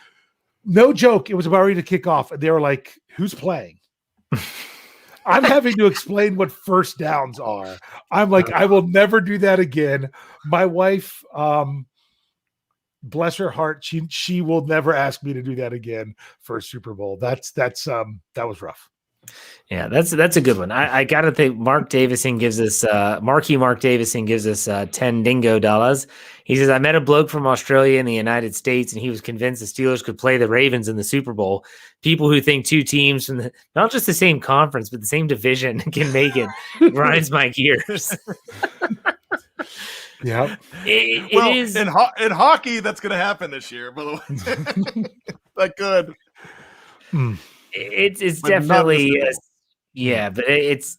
No joke. It was about ready to kick off. And they were like, who's playing? I'm having to explain what first downs are. I'm like, I will never do that again. My wife, bless her heart, she will never ask me to do that again for a Super Bowl. That was rough. Yeah, that's a good one. I gotta think. Mark Davison gives us 10 dingo dollars. He says, I met a bloke from Australia in the United States, and he was convinced the Steelers could play the Ravens in the Super Bowl. People who think two teams from not just the same conference but the same division can make it grinds my gears. Yeah, it is in hockey. That's going to happen this year. By the way, that good. It's definitely but it's.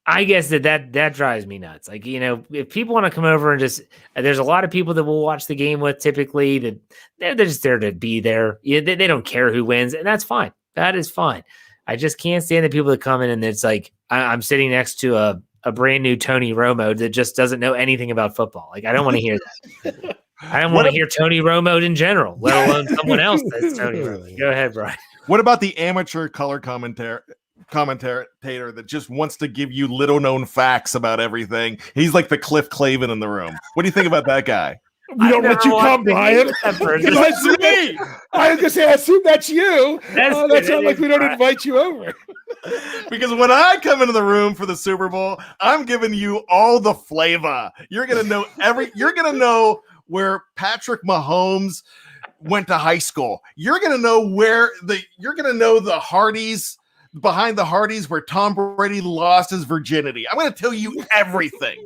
I guess that drives me nuts. Like, if people want to come over and there's a lot of people that we'll watch the game with. Typically, that they're just there to be there. They don't care who wins, and that's fine. That is fine. I just can't stand the people that come in and it's like I'm sitting next to a brand new Tony Romo that just doesn't know anything about football. Like, I don't want to hear that. I don't want to hear Tony Romo in general, let alone someone else that's Tony Romo. Go ahead, Bryan. What about the amateur color commentator that just wants to give you little known facts about everything? He's like the Cliff Clavin in the room. What do you think about that guy? We don't let you come, Bryan. That's me. I was gonna say, I assume that's you. That's not like we don't invite you over. Because when I come into the room for the Super Bowl, I'm giving you all the flavor. You're gonna know where Patrick Mahomes went to high school. You're gonna know the Hardys. Behind the Hardys, where Tom Brady lost his virginity. I'm going to tell you everything.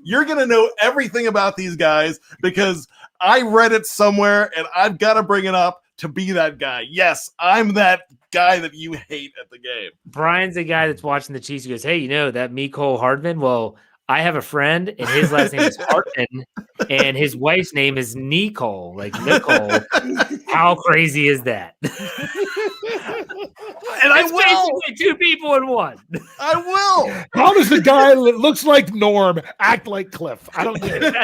You're going to know everything about these guys because I read it somewhere and I've got to bring it up to be that guy. Yes, I'm that guy that you hate at the game. Brian's the guy that's watching the Chiefs. He goes, hey, that Mecole Hardman? Well, I have a friend and his last name is Hartman and his wife's name is Nicole, like Nicole. How crazy is that? And that's basically two people in one. I will. How does the guy that looks like Norm act like Cliff? I don't get it.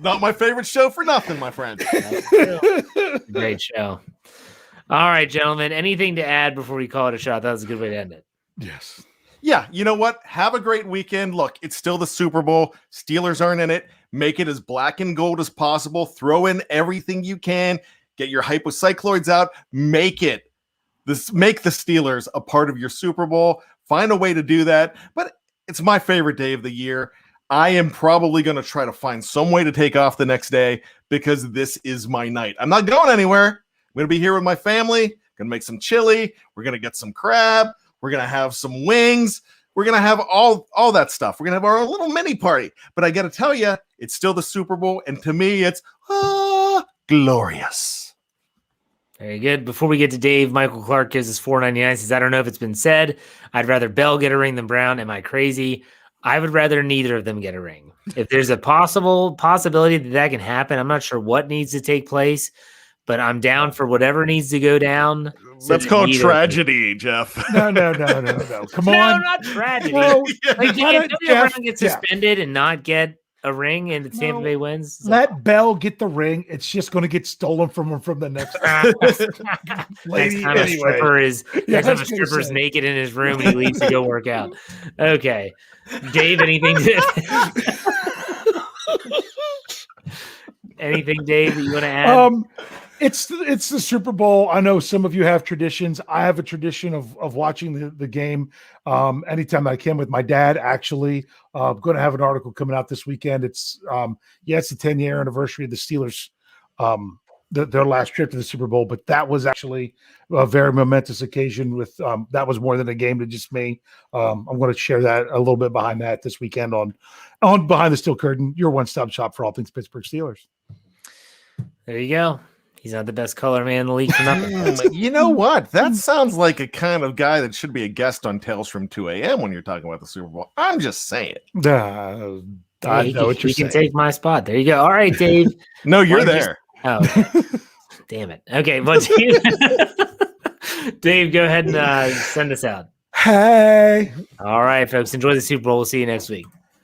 Not my favorite show for nothing, my friend. Great show. All right, gentlemen. Anything to add before we call it a shot? That was a good way to end it. Yes. Yeah, you know what? Have a great weekend. Look, it's still the Super Bowl. Steelers aren't in it. Make it as black and gold as possible. Throw in everything you can. Get your hypocycloids out. Make the Steelers a part of your Super Bowl. Find a way to do that. But it's my favorite day of the year. I am probably going to try to find some way to take off the next day because this is my night. I'm not going anywhere. I'm going to be here with my family. Going to make some chili. We're going to get some crab. We're going to have some wings. We're going to have all that stuff. We're going to have our little mini party. But I got to tell you, it's still the Super Bowl. And to me, it's glorious. Very good. Before we get to Dave, Michael Clark gives us $4.99. Says, I don't know if it's been said. I'd rather Bell get a ring than Brown. Am I crazy? I would rather neither of them get a ring. If there's a possibility that can happen, I'm not sure what needs to take place, but I'm down for whatever needs to go down. That's called tragedy, Jeff. No. Come on. No, not tragedy. No, like, Jeff, Brown get suspended and not get a ring and Tampa Bay wins. Let Bell get the ring. It's just going to get stolen from him from the next lady. Next time a stripper's naked in his room and he leaves to go work out. Okay. Dave, anything Dave, that you want to add? It's the Super Bowl. I know some of you have traditions. I have a tradition of watching the game anytime I can with my dad. Actually, I'm going to have an article coming out this weekend. It's the 10-year anniversary of the Steelers their last trip to the Super Bowl, but that was actually a very momentous occasion. With that was more than a game to just me. I'm going to share that a little bit behind that this weekend on Behind the Steel Curtain, your one-stop shop for all things Pittsburgh Steelers. There you go. He's not the best color man in the league for nothing. You know what? That sounds like a kind of guy that should be a guest on Tales from 2 a.m. when you're talking about the Super Bowl. I'm just saying. I know what you're saying. You can saying. take my spot. There you go. All right, Dave. No, you're there. Okay. Damn it. Okay, well, Dave, go ahead and send us out. Hey. All right, folks. Enjoy the Super Bowl. We'll see you next week.